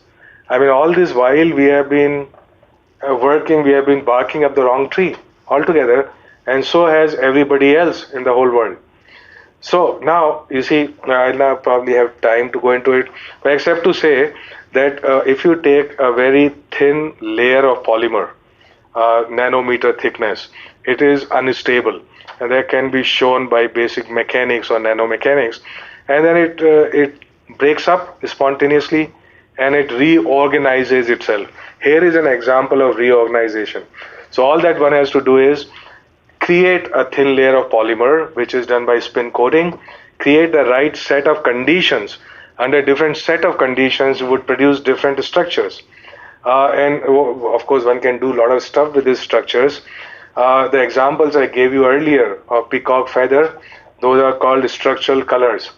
Speaker 4: I mean, all this while we have been working, we have been barking up the wrong tree altogether, and so has everybody else in the whole world. So now, you see, I'll not probably have time to go into it, but except to say that if you take a very thin layer of polymer, nanometer thickness, it is unstable, and that can be shown by basic mechanics or nanomechanics, and then it breaks up spontaneously and it reorganizes itself. Here is an example of reorganization. So all that one has to do is create a thin layer of polymer, which is done by spin coating, create the right set of conditions. Under different set of conditions, you would produce different structures. And of course, one can do a lot of stuff with these structures. The examples I gave you earlier of peacock feather, those are called structural colors.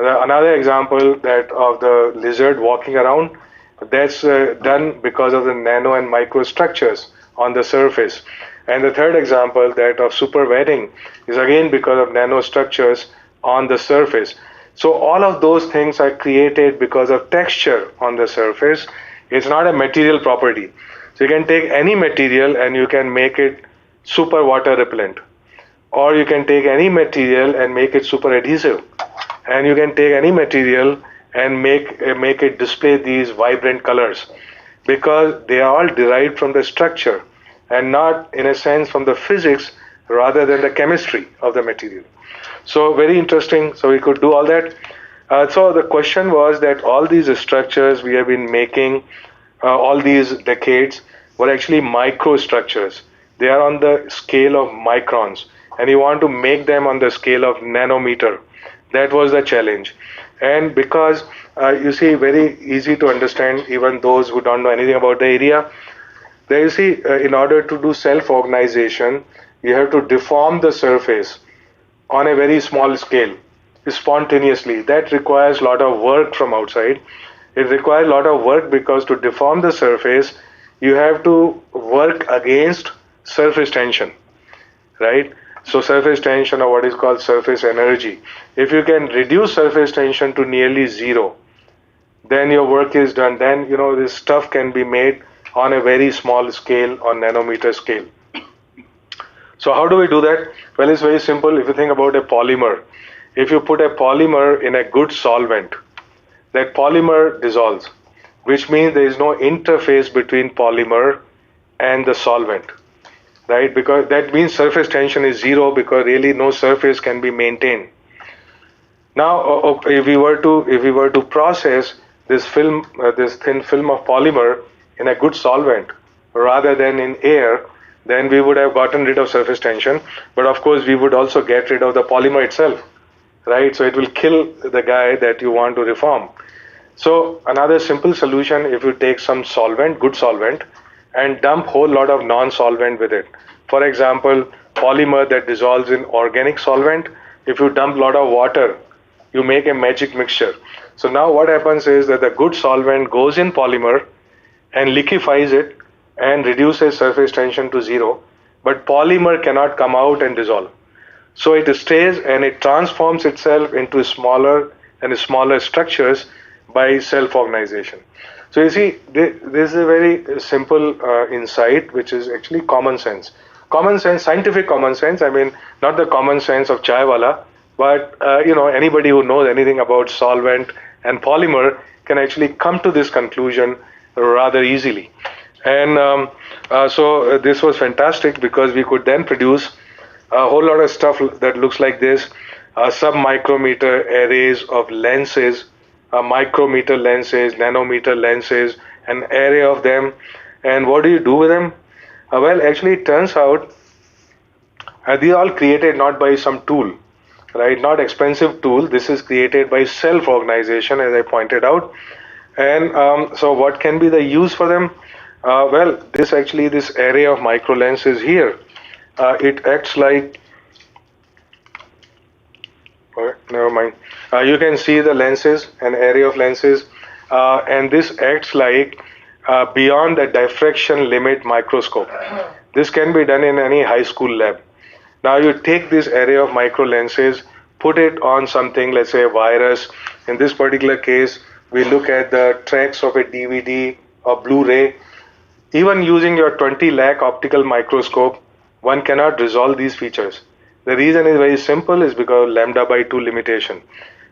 Speaker 4: Another example that of the lizard walking around, that's done because of the nano and micro structures on the surface. And the third example, that of super wetting, is again because of nanostructures on the surface. So all of those things are created because of texture on the surface. It's not a material property. So you can take any material and you can make it super water repellent. Or you can take any material and make it super adhesive. And you can take any material and make it display these vibrant colors, because they are all derived from the structure and not, in a sense, from the physics rather than the chemistry of the material. So very interesting. So we could do all that. So the question was that all these structures we have been making all these decades were actually microstructures. They are on the scale of microns, and you want to make them on the scale of nanometer. That was the challenge. And because you see, very easy to understand, even those who don't know anything about the area, there you see, in order to do self-organization, you have to deform the surface on a very small scale, spontaneously. That requires a lot of work from outside. It requires a lot of work because to deform the surface, you have to work against surface tension, right? So surface tension, or what is called surface energy. If you can reduce surface tension to nearly zero, then your work is done. Then, this stuff can be made on a very small scale, on nanometer scale. So how do we do that? Well, it's very simple. If you think about a polymer, if you put a polymer in a good solvent, that polymer dissolves, which means there is no interface between polymer and the solvent, right? Because that means surface tension is zero, because really no surface can be maintained. Now, if we were to process this thin film of polymer in a good solvent rather than in air, then we would have gotten rid of surface tension. But of course, we would also get rid of the polymer itself, right? So it will kill the guy that you want to reform. So another simple solution, if you take some solvent, good solvent, and dump whole lot of non-solvent with it. For example, polymer that dissolves in organic solvent, if you dump a lot of water, you make a magic mixture. So now what happens is that the good solvent goes in polymer and liquefies it and reduces surface tension to zero, but polymer cannot come out and dissolve. So it stays and it transforms itself into smaller and smaller structures by self-organization. So you see, this is a very simple insight, which is actually common sense. Common sense, scientific common sense. I mean, not the common sense of chai wala, but anybody who knows anything about solvent and polymer can actually come to this conclusion rather easily. And so this was fantastic because we could then produce a whole lot of stuff that looks like this, sub-micrometer arrays of lenses, micrometer lenses, nanometer lenses, an array of them. And what do you do with them? Well, actually, it turns out these are all created not by some tool, right? Not expensive tool. This is created by self-organization, as I pointed out. And so what can be the use for them? Well, this array of micro lenses here, it acts like, never mind. You can see the lenses, an array of lenses, and this acts like beyond the diffraction limit microscope. This can be done in any high school lab. Now you take this array of micro lenses, put it on something, let's say a virus. In this particular case, we look at the tracks of a DVD or Blu-ray. Even using your 20 lakh optical microscope, one cannot resolve these features. The reason is very simple, is because lambda by 2 limitation.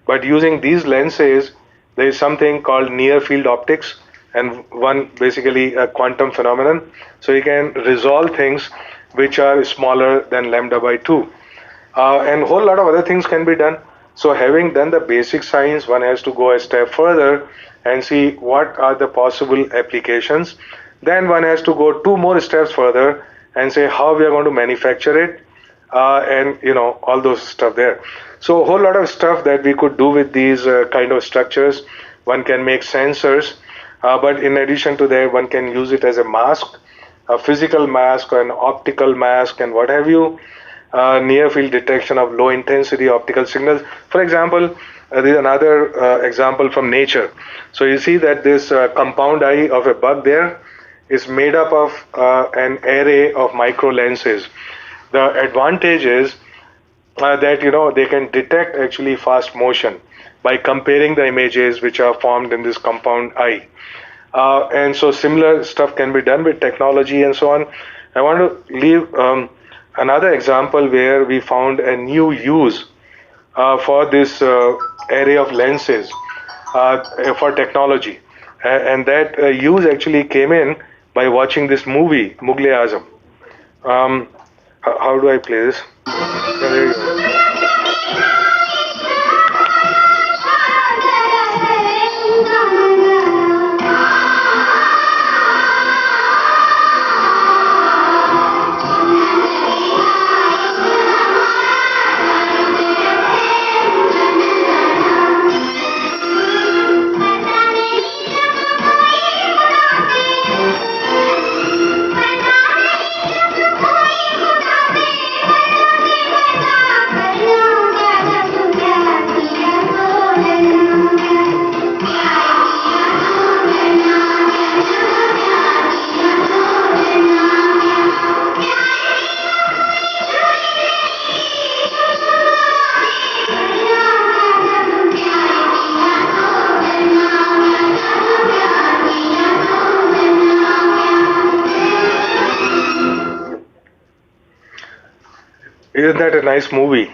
Speaker 4: But using these lenses, there is something called near field optics, and one basically a quantum phenomenon. So you can resolve things which are smaller than lambda by 2. And a whole lot of other things can be done. So having done the basic science, one has to go a step further and see what are the possible applications. Then one has to go 2 more steps further and say how we are going to manufacture it, and all those stuff there. So a whole lot of stuff that we could do with these kind of structures. One can make sensors, but in addition to that, one can use it as a mask, a physical mask or an optical mask and what have you. Near field detection of low intensity optical signals. For example, there is another example from nature. So you see that this compound eye of a bug there is made up of an array of micro lenses. The advantage is that they can detect actually fast motion by comparing the images which are formed in this compound eye. And so similar stuff can be done with technology and so on. I want to leave another example where we found a new use for this array of lenses for technology. And that use actually came in by watching this movie, Mughal-e-Azam. How do I play this? Yeah, there you go. Isn't that a nice movie?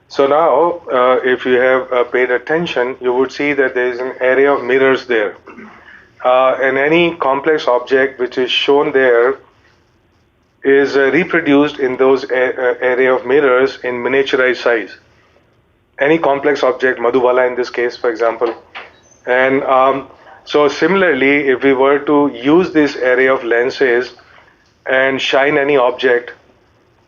Speaker 4: So now, if you have paid attention, you would see that there is an array of mirrors there. And any complex object which is shown there is reproduced in those array of mirrors in miniaturized size. Any complex object, Madhubala in this case, for example. And So similarly, if we were to use this array of lenses and shine any object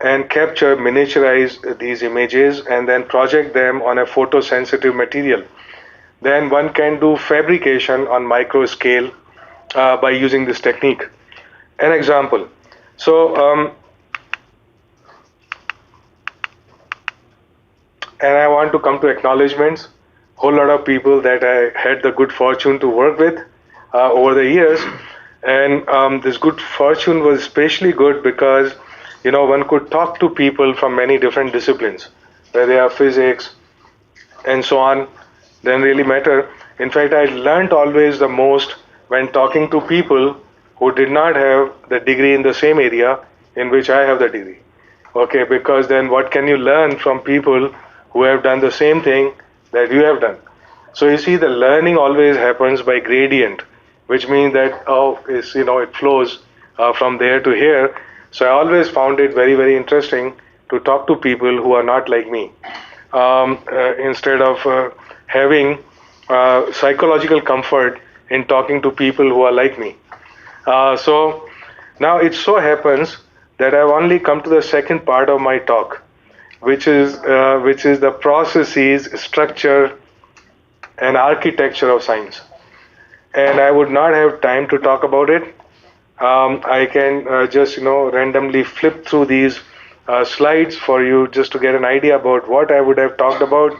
Speaker 4: and capture, miniaturize these images and then project them on a photosensitive material, then one can do fabrication on micro scale by using this technique. An example. So, and I want to come to acknowledgements. Whole lot of people that I had the good fortune to work with over the years, and this good fortune was especially good because one could talk to people from many different disciplines, whether they are physics and so on, then really matter. In fact, I learned always the most when talking to people who did not have the degree in the same area in which I have the degree. Okay, because then what can you learn from people who have done the same thing that you have done? So you see, the learning always happens by gradient, which means that it flows from there to here. So I always found it very, very interesting to talk to people who are not like me, instead of having psychological comfort in talking to people who are like me. So now it so happens that I've only come to the second part of my talk, which is the processes, structure, and architecture of science. And I would not have time to talk about it. I can just randomly flip through these slides for you just to get an idea about what I would have talked about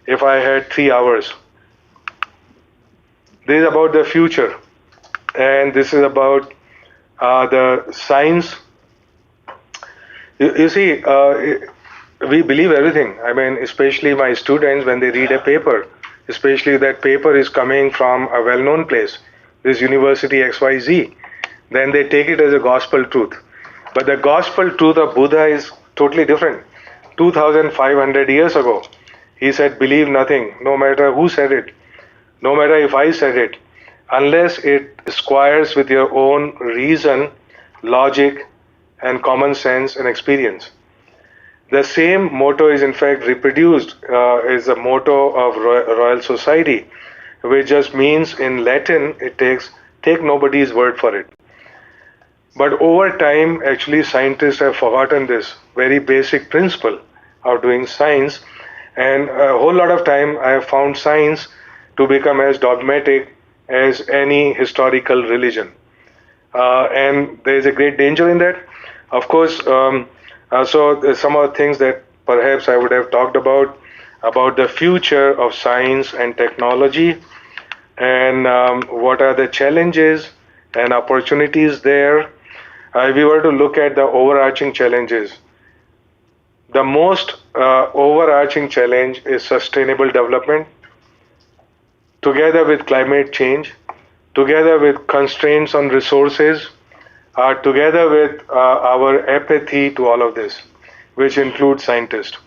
Speaker 4: if I had 3 hours. This is about the future, and this is about the science. You see, we believe everything. I mean, especially my students, when they read a paper, especially that paper is coming from a well-known place, this university XYZ, then they take it as a gospel truth. But the gospel truth of Buddha is totally different. 2,500 years ago, he said, believe nothing, no matter who said it, no matter if I said it, unless it squares with your own reason, logic, and common sense and experience. The same motto is in fact reproduced as the motto of Royal Society, which just means in Latin it takes take nobody's word for it. But over time, actually, scientists have forgotten this very basic principle of doing science, and a whole lot of time I have found science to become as dogmatic as any historical religion. And there is a great danger in that. Of course, so some of the things that perhaps I would have talked about the future of science and technology, and what are the challenges and opportunities there. If we were to look at the overarching challenges, the most overarching challenge is sustainable development, together with climate change, together with constraints on resources, together with our apathy to all of this, which includes scientists.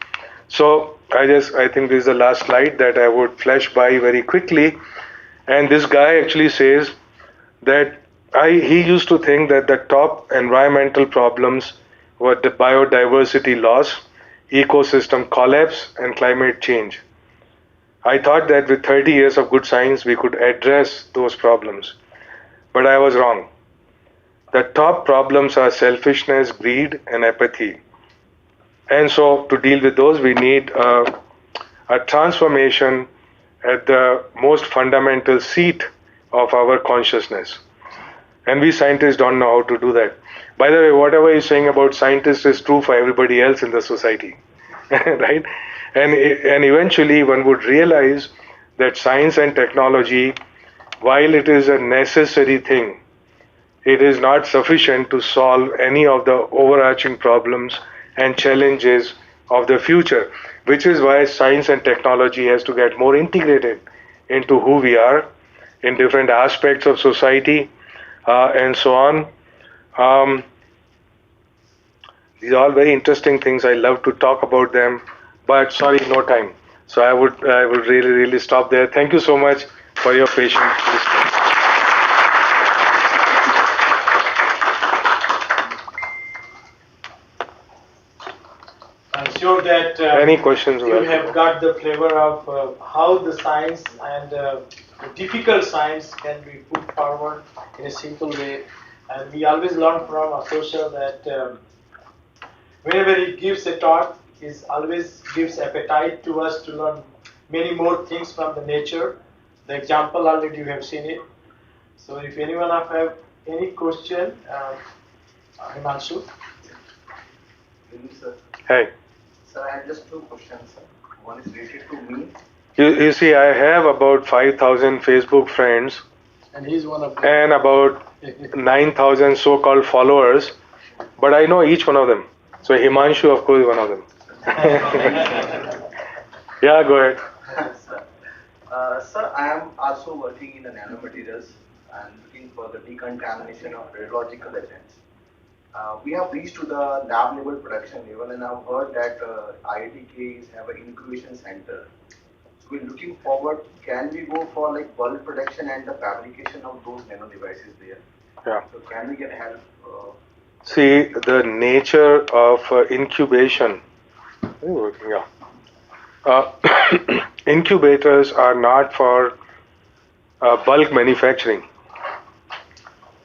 Speaker 4: So I think this is the last slide that I would flash by very quickly. And this guy actually says that he used to think that the top environmental problems were the biodiversity loss, ecosystem collapse, and climate change. I thought that with 30 years of good science, we could address those problems. But I was wrong. The top problems are selfishness, greed, and apathy. And so to deal with those, we need a transformation at the most fundamental seat of our consciousness. And we scientists don't know how to do that. By the way, whatever you're saying about scientists is true for everybody else in the society, right? And eventually one would realize that science and technology, while it is a necessary thing, it is not sufficient to solve any of the overarching problems and challenges of the future, which is why science and technology has to get more integrated into who we are in different aspects of society, and so on. These are all very interesting things. I love to talk about them, but sorry, no time. So I would really stop there. Thank you so much for your patient listening.
Speaker 5: I'm sure that
Speaker 4: Any questions?
Speaker 5: you have got the flavor of how the science and the difficult science can be put forward in a simple way. And we always learn from Ashutosh that whenever he gives a talk, he always gives appetite to us to learn many more things from the nature. The example already you have seen it. So if anyone of have any question, Himanshu.
Speaker 6: Sir.
Speaker 4: Hey.
Speaker 6: Sir, I have just two questions, sir. One is related to me.
Speaker 4: You see, I have about 5,000 Facebook friends
Speaker 5: And he's one of them.
Speaker 4: and about 9,000 so-called followers, but I know each one of them. So Himanshu, of course, is one of them. Yeah, go ahead.
Speaker 6: Sir, sir, I am also working in the nanomaterials and looking for the decontamination of radiological agents. We have reached to the lab level production level, and I've heard that IITKs have an incubation center. So we're looking forward, can we go for like bulk production and the fabrication of those nano devices there?
Speaker 4: Yeah.
Speaker 6: So can we get help?
Speaker 4: See, the nature of incubation. Yeah. Incubators are not for bulk manufacturing.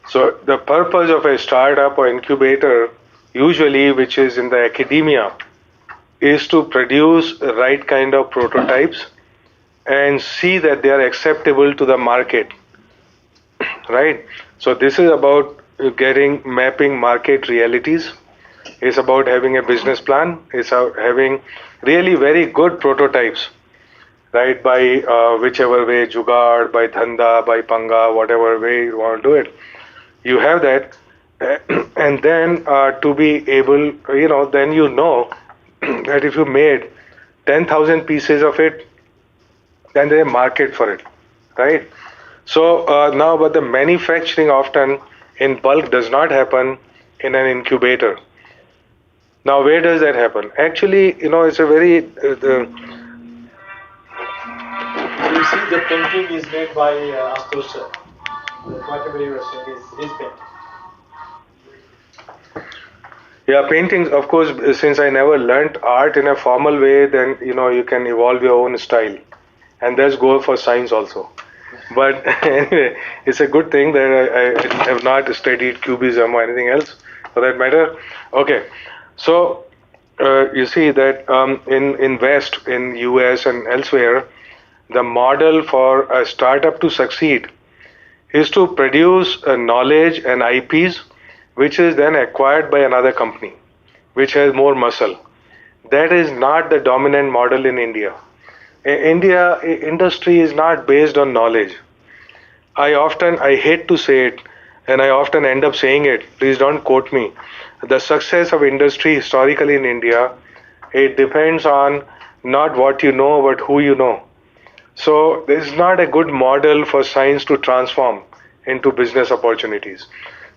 Speaker 4: So the purpose of a startup or incubator, usually which is in the academia, is to produce the right kind of prototypes and see that they are acceptable to the market, right? So this is about mapping market realities. It's about having a business plan. It's having really very good prototypes, right? By whichever way, jugaad, by dhanda, by panga, whatever way you want to do it, you have that, and then to be able, then that if you made 10,000 pieces of it, then there's a market for it, right? So now, but the manufacturing often in bulk does not happen in an incubator. Now, where does that happen? Actually, it's a very
Speaker 5: So you see, the painting is made by Ashutosh. Whatever you are saying is his painting.
Speaker 4: yeah, paintings. Of course, since I never learnt art in a formal way, then you can evolve your own style, and that's go for science also. But anyway, it's a good thing that I have not studied cubism or anything else for that matter. Okay, so you see that in West, in US and elsewhere, the model for a startup to succeed is to produce knowledge and IPs, which is then acquired by another company, which has more muscle. That is not the dominant model in India. India industry is not based on knowledge. I hate to say it, and I often end up saying it. Please don't quote me. The success of industry historically in India, it depends on not what you know, but who you know. So this is not a good model for science to transform into business opportunities.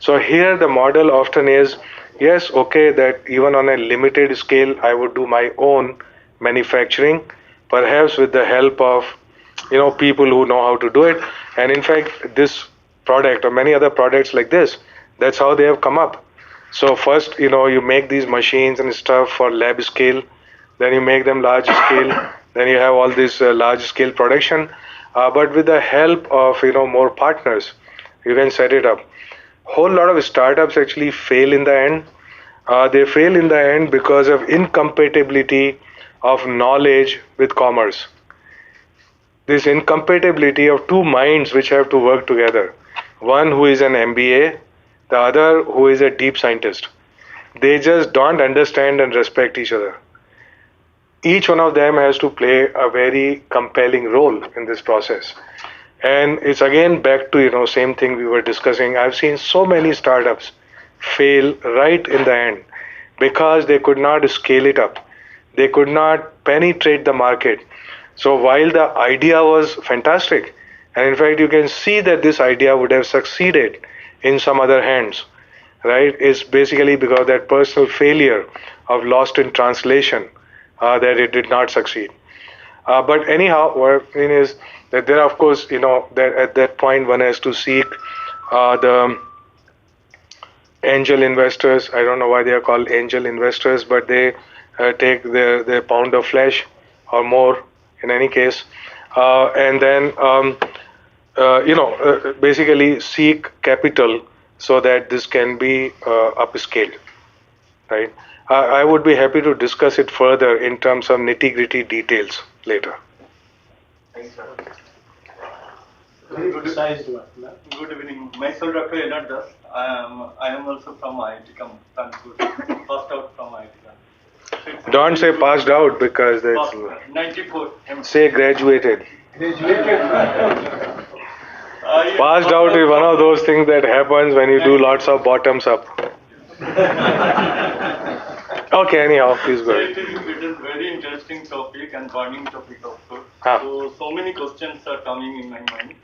Speaker 4: So here the model often is, yes, okay, that even on a limited scale, I would do my own manufacturing, perhaps with the help of people who know how to do it. And in fact, this product or many other products like this, that's how they have come up. So first, you make these machines and stuff for lab scale, then you make them large scale, then you have all this large scale production. But with the help of more partners, you can set it up. Whole lot of startups actually fail in the end. They fail in the end because of incompatibility of knowledge with commerce. This incompatibility of two minds which have to work together. One who is an MBA, the other who is a deep scientist. They just don't understand and respect each other. Each one of them has to play a very compelling role in this process. And it's again back to same thing we were discussing. I've seen so many startups fail right in the end because they could not scale it up. They could not penetrate the market. So while the idea was fantastic, and in fact you can see that this idea would have succeeded in some other hands, right? It's basically because that personal failure of lost in translation that it did not succeed. But anyhow, what I mean is that there, of course, that at that point one has to seek the angel investors. I don't know why they are called angel investors, but they take their pound of flesh or more in any case, and then basically seek capital so that this can be upscaled, right? I would be happy to discuss it further in terms of nitty-gritty details later.
Speaker 6: Thanks, sir.
Speaker 5: Very good sized one. No?
Speaker 7: Good evening. Myself, Dr. Enad Das. I am also from IIT Kanpur. Passed out from IIT Kanpur.
Speaker 4: Don't say passed out because that's
Speaker 7: 94.
Speaker 4: say graduated.
Speaker 5: Graduated.
Speaker 4: Passed out is one of those things that happens when you do lots of bottoms up. Okay, anyhow, please go
Speaker 7: So
Speaker 4: ahead.
Speaker 7: it is very interesting topic and burning topic also.
Speaker 4: Huh.
Speaker 7: So many questions are coming in my mind.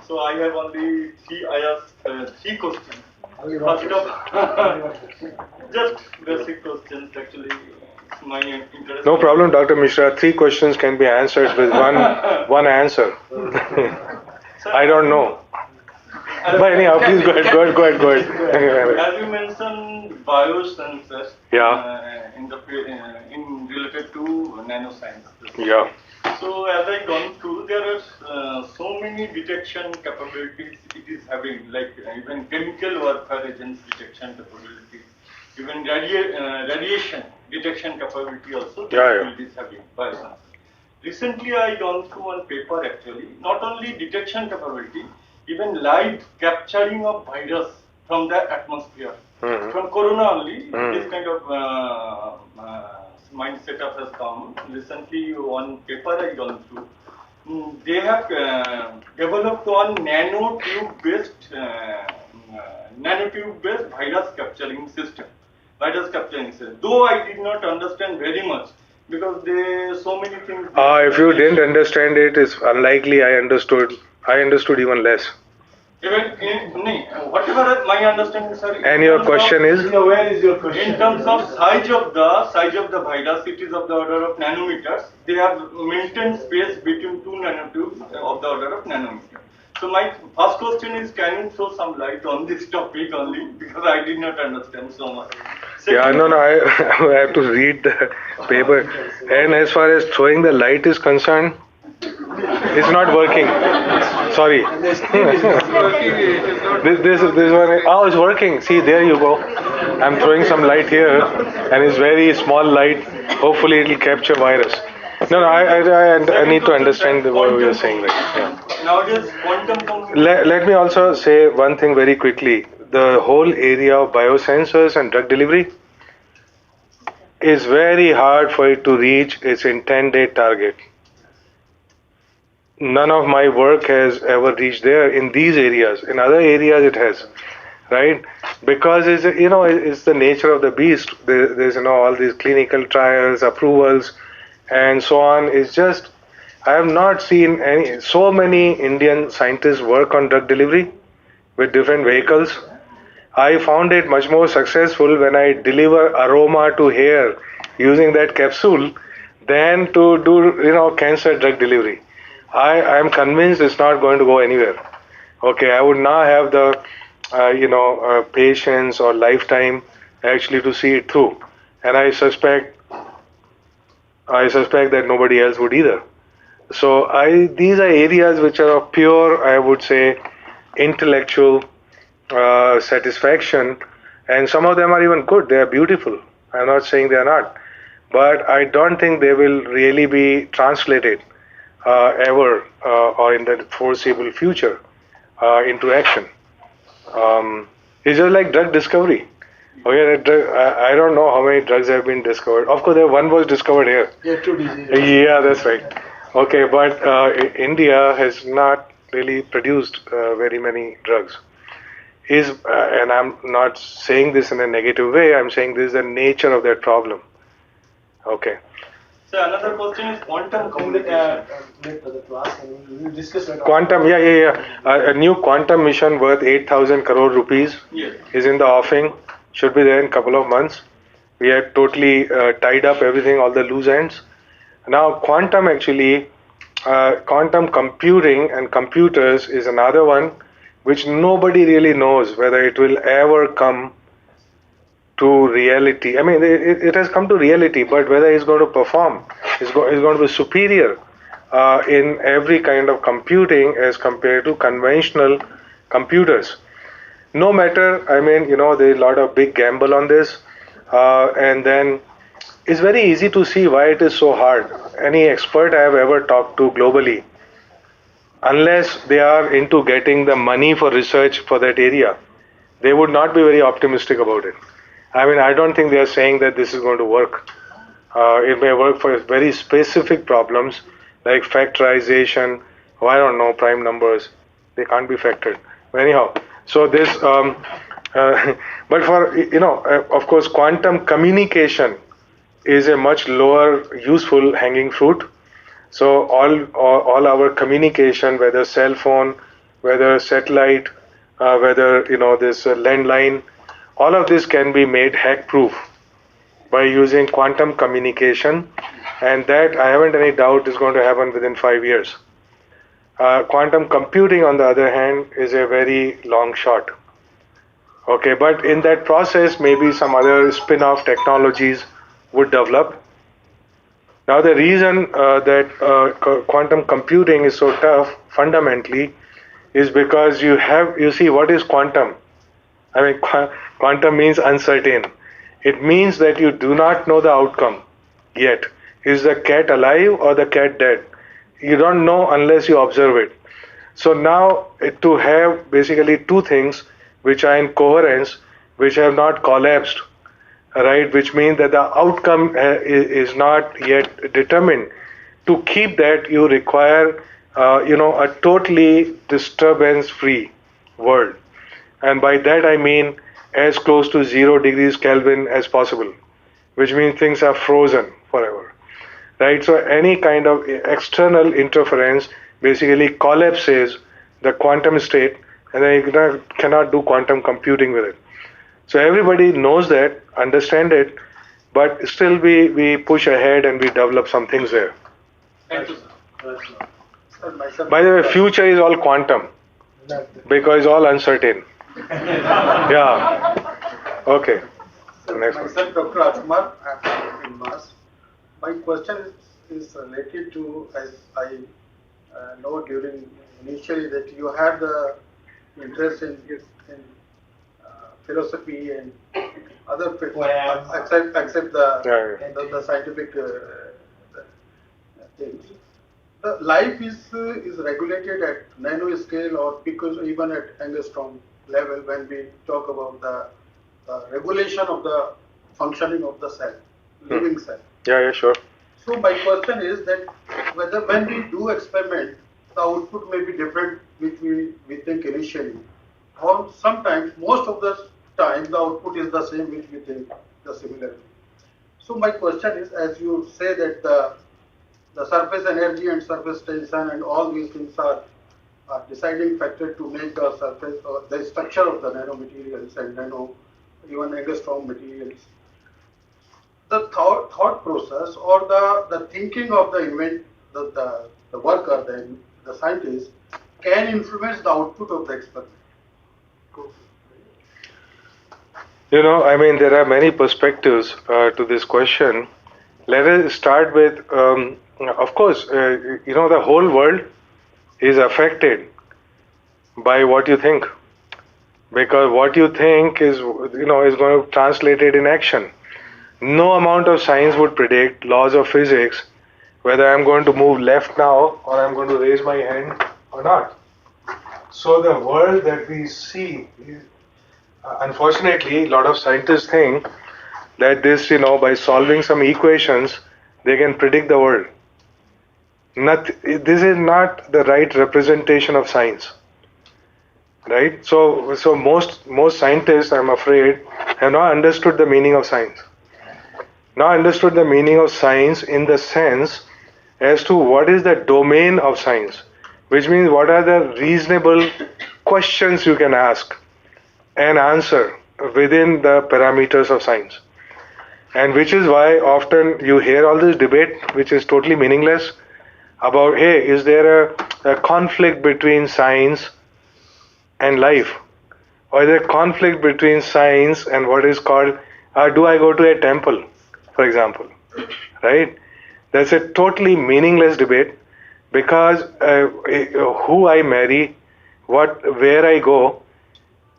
Speaker 7: So I have only I asked three questions. First of just basic questions actually. It's my interest.
Speaker 4: No problem, Dr. Mishra. 3 questions can be answered with one answer. I don't know. But anyhow, please go ahead.
Speaker 7: As you mentioned, biosensors.
Speaker 4: Yeah.
Speaker 7: In related to nanoscience.
Speaker 4: Yeah.
Speaker 7: So as I gone through, there are so many detection capabilities it is having, like even chemical warfare agents detection capabilities, even radiation detection capability also.
Speaker 4: Yeah.
Speaker 7: It is having biosensors. Recently, I gone through one paper actually, not only detection capability, even light capturing of virus from the atmosphere. From corona only, this kind of mind setup has come. Recently, one paper I gone through, they have developed one nanotube-based virus capturing system. Though I did not understand very much because there so many things.
Speaker 4: If you didn't understand it, it's unlikely I understood. I understood even less.
Speaker 7: Even whatever my understanding, sir.
Speaker 4: And your question is?
Speaker 5: Where is your question?
Speaker 7: In terms of size of the virus, it is of the order of nanometers. They have maintained space between two nanotubes of the order of nanometers. So my first question is, can you throw some light on this topic only, because I did not understand so much.
Speaker 4: Yeah, no, I have to read the paper. And as far as throwing the light is concerned, it's not working. Sorry. this one. Oh, it's working. See, there you go. I'm throwing some light here, and it's very small light. Hopefully, it'll capture virus. No, I need to understand what we are saying. Right? Yeah.
Speaker 7: Nowadays, quantum computing.
Speaker 4: Let me also say one thing very quickly. The whole area of biosensors and drug delivery is very hard for it to reach its intended target. None of my work has ever reached there in these areas. In other areas, it has, right? Because it's the nature of the beast. There's all these clinical trials, approvals, and so on. It's just I have not seen so many Indian scientists work on drug delivery with different vehicles. I found it much more successful when I deliver aroma to hair using that capsule than to do cancer drug delivery. I am convinced it's not going to go anywhere. Okay, I would not have the patience or lifetime actually to see it through, and I suspect that nobody else would either. So these are areas which are of pure, I would say, intellectual satisfaction, and some of them are even good. They are beautiful. I'm not saying they are not, but I don't think they will really be translated ever or in the foreseeable future into action. It's just like drug discovery. Okay, I don't know how many drugs have been discovered. Of course, one was discovered here.
Speaker 5: Yeah, 2 diseases.
Speaker 4: Yeah, that's right. Okay, but India has not really produced very many drugs. And I'm not saying this in a negative way. I'm saying this is the nature of that problem. Okay.
Speaker 7: So another question is quantum communication.
Speaker 4: Quantum, yeah. A new quantum mission worth 8,000 crore rupees is in the offing. Should be there in a couple of months. We have totally tied up everything, all the loose ends. Now, quantum computing and computers is another one which nobody really knows whether it will ever come to reality. I mean, it has come to reality, but whether it's going to perform, it's going to be superior in every kind of computing as compared to conventional computers. No matter, I mean, there's a lot of big gamble on this, and then it's very easy to see why it is so hard. Any expert I have ever talked to globally, unless they are into getting the money for research for that area, they would not be very optimistic about it. I mean, I don't think they are saying that this is going to work. It may work for very specific problems like factorization, or I don't know, prime numbers. They can't be factored. Anyhow, so this, but for, of course, quantum communication is a much lower useful hanging fruit. So all our communication, whether cell phone, whether satellite, whether this landline, all of this can be made hack proof by using quantum communication, and that I haven't any doubt is going to happen within 5 years. Quantum computing, on the other hand, is a very long shot. Okay, but in that process, maybe some other spin-off technologies would develop. Now, the reason that quantum computing is so tough, fundamentally, is because you see, what is quantum? I mean, quantum means uncertain. It means that you do not know the outcome yet. Is the cat alive or the cat dead? You don't know unless you observe it. So now, to have basically two things which are in coherence, which have not collapsed, right, which means that the outcome is not yet determined. To keep that, you require, a totally disturbance-free world. And by that I mean as close to 0 degrees Kelvin as possible, which means things are frozen forever, right? So any kind of external interference basically collapses the quantum state, and then you cannot do quantum computing with it. So everybody knows that, understand it, but still we push ahead and we develop some things there.
Speaker 7: Thank you, sir.
Speaker 4: By the way, future is all quantum because it's all uncertain. Yeah. Okay. Next one.
Speaker 8: Myself, Dr. Ajkumar, I am in Mars. My question is related to, as I know during initially that you had the interest in philosophy and other fields, except the scientific things. The life is regulated at nano scale or pico, even at angstrom level when we talk about the regulation of the functioning of the cell, living cell.
Speaker 4: Yeah, sure.
Speaker 8: So my question is that whether when we do experiment, the output may be different which we think initially, or sometimes, most of the time, the output is the same which we think the similar. So my question is, as you say that the surface energy and surface tension and all these things are deciding factor to make the surface or the structure of the nanomaterials and even angstrom materials. The thought process or the thinking of the worker, the scientist, can influence the output of the experiment.
Speaker 4: I mean, there are many perspectives to this question. Let us start with, of course, the whole world is affected by what you think, because what you think is going to translate it in action. No amount of science would predict laws of physics, whether I'm going to move left now or I'm going to raise my hand or not. So the world that we see, unfortunately, a lot of scientists think that this, by solving some equations, they can predict the world. This is not the right representation of science, right? So most scientists, I'm afraid, have not understood the meaning of science. Not understood the meaning of science in the sense as to what is the domain of science, which means what are the reasonable questions you can ask and answer within the parameters of science. And which is why often you hear all this debate, which is totally meaningless, about, hey, is there a conflict between science and life? Or is there a conflict between science and what is called, do I go to a temple, for example, right? That's a totally meaningless debate, because who I marry, where I go,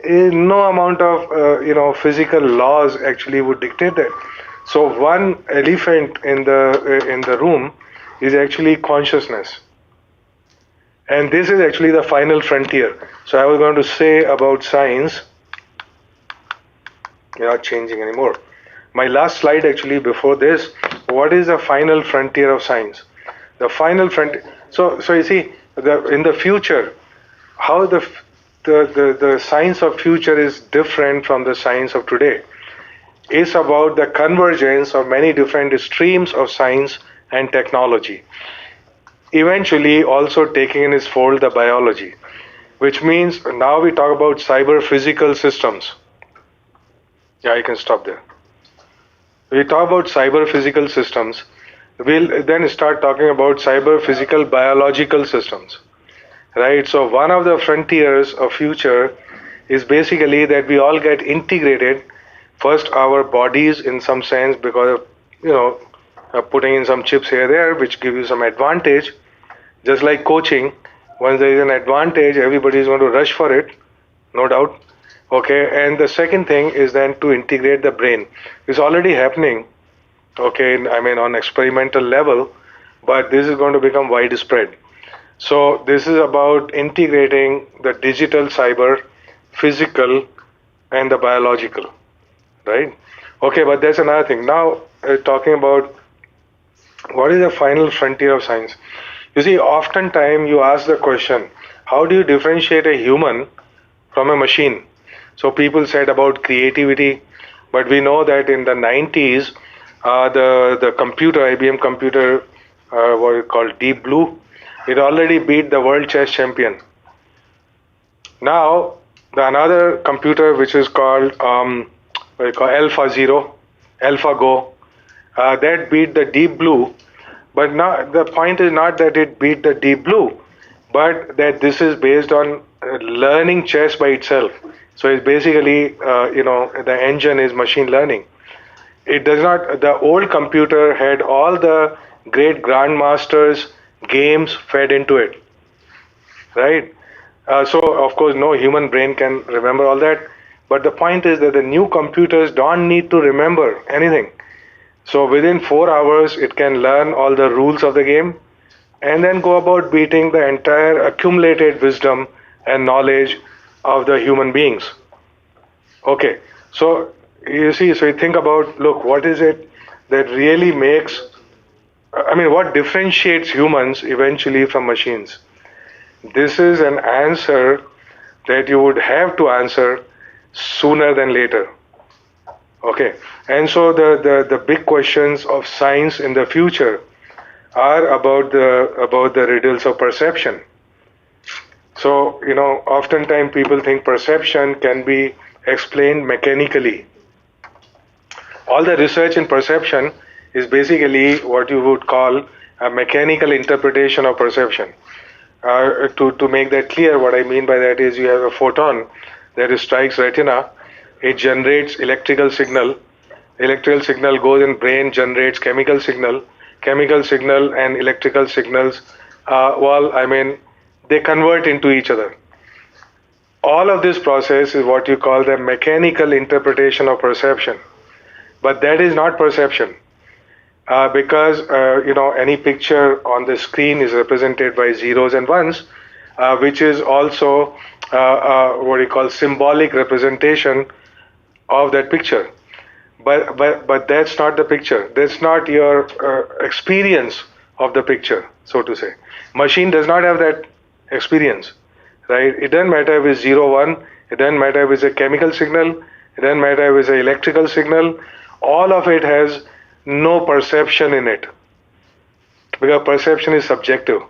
Speaker 4: no amount of physical laws actually would dictate that. So one elephant in the room is actually consciousness, and this is actually the final frontier. So I was going to say about science. You're not changing anymore. My last slide actually before this, what is the final frontier of science? The final frontier. So you see, in the future, how the science of future is different from the science of today. It's about the convergence of many different streams of science and technology. Eventually, also taking in its fold the biology, which means now we talk about cyber physical systems. Yeah, you can stop there. We talk about cyber physical systems. We'll then start talking about cyber physical biological systems. Right? So one of the frontiers of future is basically that we all get integrated. First, our bodies in some sense because of, putting in some chips here there, which give you some advantage. Just like coaching, once there is an advantage, everybody is going to rush for it, no doubt. Okay, and the second thing is then to integrate the brain. It's already happening, okay, I mean on experimental level, but this is going to become widespread. So this is about integrating the digital, cyber, physical, and the biological, right? Okay, but that's another thing. Now talking about what is the final frontier of science. You see, oftentimes you ask the question, how do you differentiate a human from a machine? So people said about creativity, but we know that in the 90s, the computer, IBM computer, what is called Deep Blue, it already beat the world chess champion. Now, another computer which is called Alpha Zero, AlphaGo, that beat the Deep Blue. But now the point is not that it beat the Deep Blue, but that this is based on learning chess by itself. So it's basically, the engine is machine learning. It does not, the old computer had all the great grandmasters games fed into it, right? So of course no human brain can remember all that, but the point is that the new computers don't need to remember anything. So within 4 hours it can learn all the rules of the game and then go about beating the entire accumulated wisdom and knowledge of the human beings. Okay, so you see, so you think about, look, what is it that really makes, what differentiates humans eventually from machines? This is an answer that you would have to answer sooner than later. Okay, and so the big questions of science in the future are about the riddles of perception. So, oftentimes people think perception can be explained mechanically. All the research in perception is basically what you would call a mechanical interpretation of perception. To make that clear, what I mean by that is you have a photon that strikes retina, it generates electrical signal goes in brain, generates chemical signal and electrical signals, they convert into each other. All of this process is what you call the mechanical interpretation of perception. But that is not perception. Because any picture on the screen is represented by zeros and ones, which is also what you call symbolic representation of that picture. But that's not the picture. That's not your experience of the picture, so to say. Machine does not have that experience, right? It doesn't matter if it's 0, 1. It doesn't matter if it's a chemical signal. It doesn't matter if it's an electrical signal. All of it has no perception in it, because perception is subjective.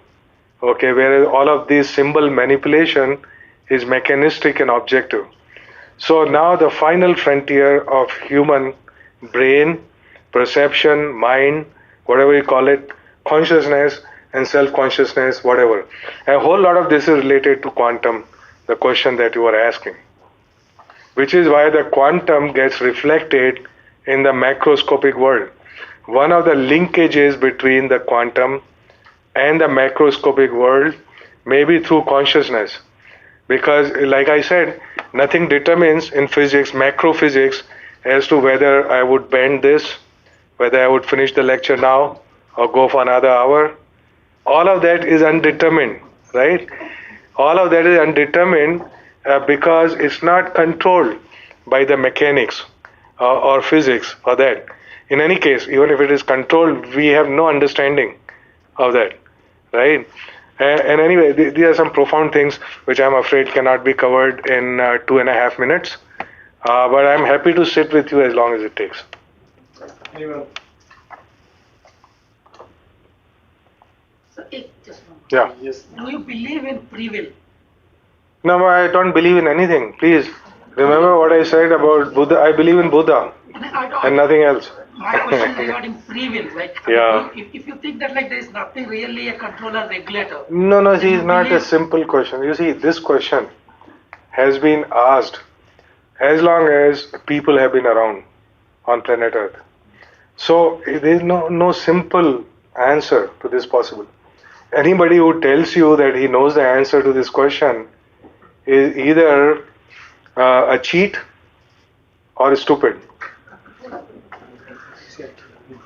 Speaker 4: Okay, whereas all of this symbol manipulation is mechanistic and objective. So now the final frontier of human brain, perception, mind, whatever you call it, consciousness and self-consciousness, whatever. A whole lot of this is related to quantum, the question that you were asking, which is why the quantum gets reflected in the macroscopic world. One of the linkages between the quantum and the macroscopic world, maybe through consciousness. Because, like I said, nothing determines in physics, macrophysics, as to whether I would bend this, whether I would finish the lecture now or go for another hour. All of that is undetermined, right? All of that is undetermined because it's not controlled by the mechanics or physics or that. In any case, even if it is controlled, we have no understanding of that, right? And anyway, these are some profound things which I'm afraid cannot be covered in 2.5 minutes. But I'm happy to sit with you as long as it takes.
Speaker 5: Anyone?
Speaker 9: So, just one.
Speaker 4: Yeah.
Speaker 5: Yes.
Speaker 9: Do you believe in free will?
Speaker 4: No, I don't believe in anything. Please remember what I said about Buddha. I believe in Buddha and nothing else.
Speaker 9: My question is regarding free will. Like,
Speaker 4: Yeah.
Speaker 9: if you think that like there is nothing really a controller regulator.
Speaker 4: No, see,
Speaker 9: then
Speaker 4: it's
Speaker 9: you
Speaker 4: not a
Speaker 9: believe-
Speaker 4: simple question. You see, this question has been asked as long as people have been around on planet Earth. So there is no simple answer to this possible. Anybody who tells you that he knows the answer to this question is either a cheat or stupid.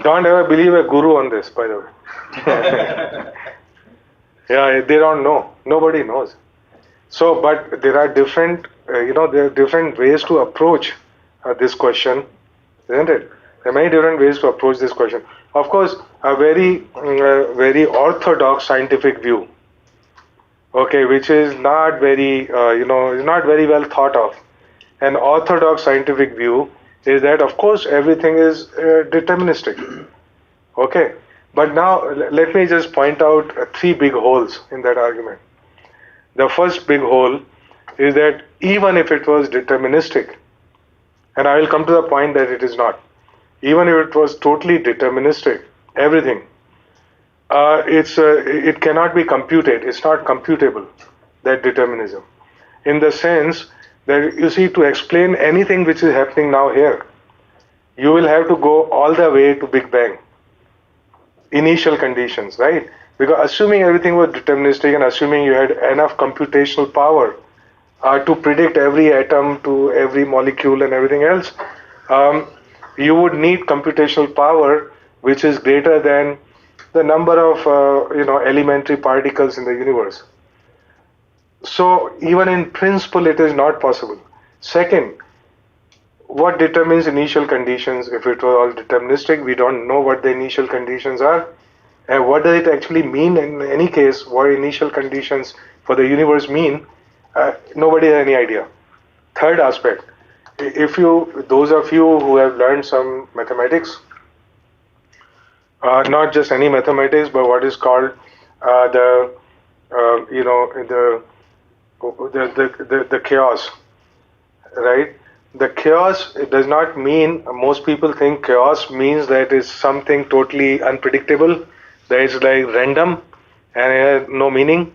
Speaker 4: Don't ever believe a guru on this, by the way. Yeah, they don't know. Nobody knows. So, but there are different, there are different ways to approach this question, isn't it? There are many different ways to approach this question. Of course, a very orthodox scientific view, okay, which is not very, is not very well thought of. An orthodox scientific view is that, of course, everything is deterministic, okay. But now, let me just point out three big holes in that argument. The first big hole is that even if it was deterministic, and I will come to the point that it is not, even if it was totally deterministic, everything, it cannot be computed. It's not computable, that determinism. In the sense that, you see, to explain anything which is happening now here, you will have to go all the way to Big Bang, initial conditions, right? Because assuming everything was deterministic and assuming you had enough computational power to predict every atom to every molecule and everything else, you would need computational power which is greater than the number of elementary particles in the universe. So even in principle it is not possible. Second, what determines initial conditions? If it was all deterministic, we don't know what the initial conditions are. And what does it actually mean in any case? What initial conditions for the universe mean? Nobody has any idea. Third aspect, those of you who have learned some mathematics, not just any mathematics, but what is called the chaos, right? The chaos, it does not mean, most people think chaos means that it's something totally unpredictable, that is like random and it has no meaning.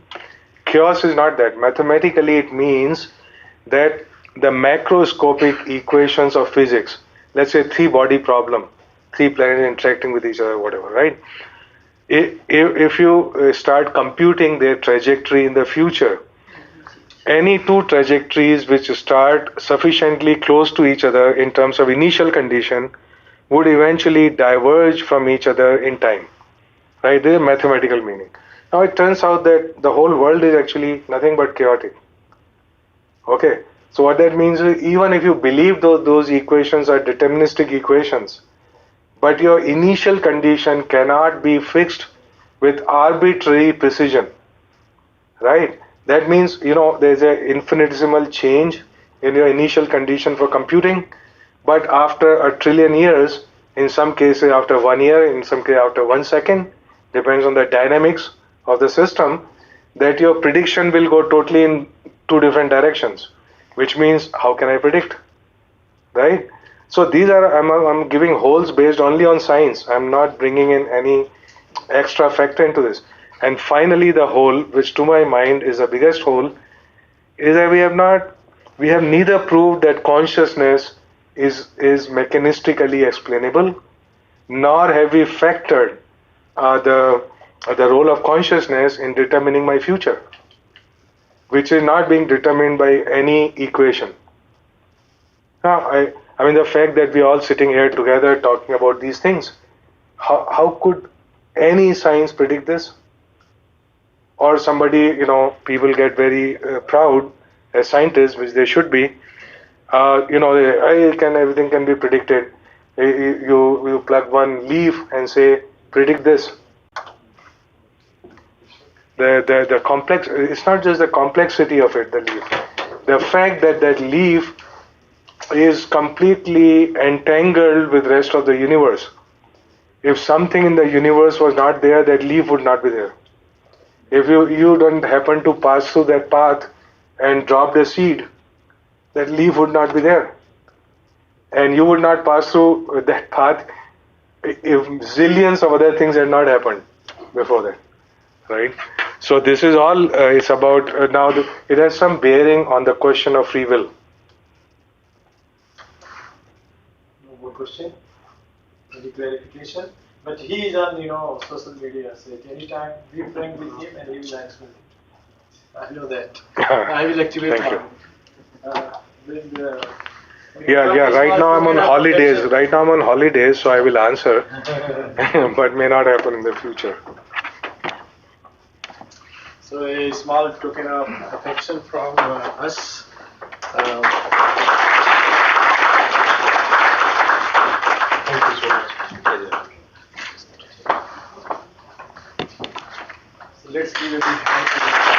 Speaker 4: Chaos is not that. Mathematically, it means that the macroscopic equations of physics, let's say three-body problem, three planets interacting with each other, whatever, right? If you start computing their trajectory in the future, any two trajectories which start sufficiently close to each other in terms of initial condition would eventually diverge from each other in time, right? There is mathematical meaning. Now it turns out that the whole world is actually nothing but chaotic. Okay, so what that means is, even if you believe those equations are deterministic equations, but your initial condition cannot be fixed with arbitrary precision, right? That means, there's an infinitesimal change in your initial condition for computing, but after a trillion years, in some cases after 1 year, in some cases after 1 second, depends on the dynamics of the system, that your prediction will go totally in two different directions, which means how can I predict, right? So these are, I'm giving holes based only on science. I'm not bringing in any extra factor into this. And finally, the hole, which to my mind is the biggest hole, is that we have neither proved that consciousness is mechanistically explainable, nor have we factored the the role of consciousness in determining my future, which is not being determined by any equation. I mean, the fact that we're all sitting here together talking about these things, how could any science predict this? Or somebody, people get very proud as scientists, which they should be. Everything can be predicted. You plug one leaf and say, predict this. The complex, it's not just the complexity of it, the leaf. The fact that that leaf is completely entangled with the rest of the universe. If something in the universe was not there, that leaf would not be there. If you don't happen to pass through that path and drop the seed, that leaf would not be there. And you would not pass through that path if zillions of other things had not happened before that, right? So this is all, it's about, it has some bearing on the question of free will.
Speaker 5: No more question? Any clarification? But he is on, social media, so at any time be frank with him and he will answer it. I know that. I will activate
Speaker 4: Thank you.
Speaker 5: Right
Speaker 4: now I'm on holidays. Right now I'm on holidays, so I will answer, but may not happen in the future.
Speaker 5: So a small token of affection from us. Thank you so much. So let's give a big hand to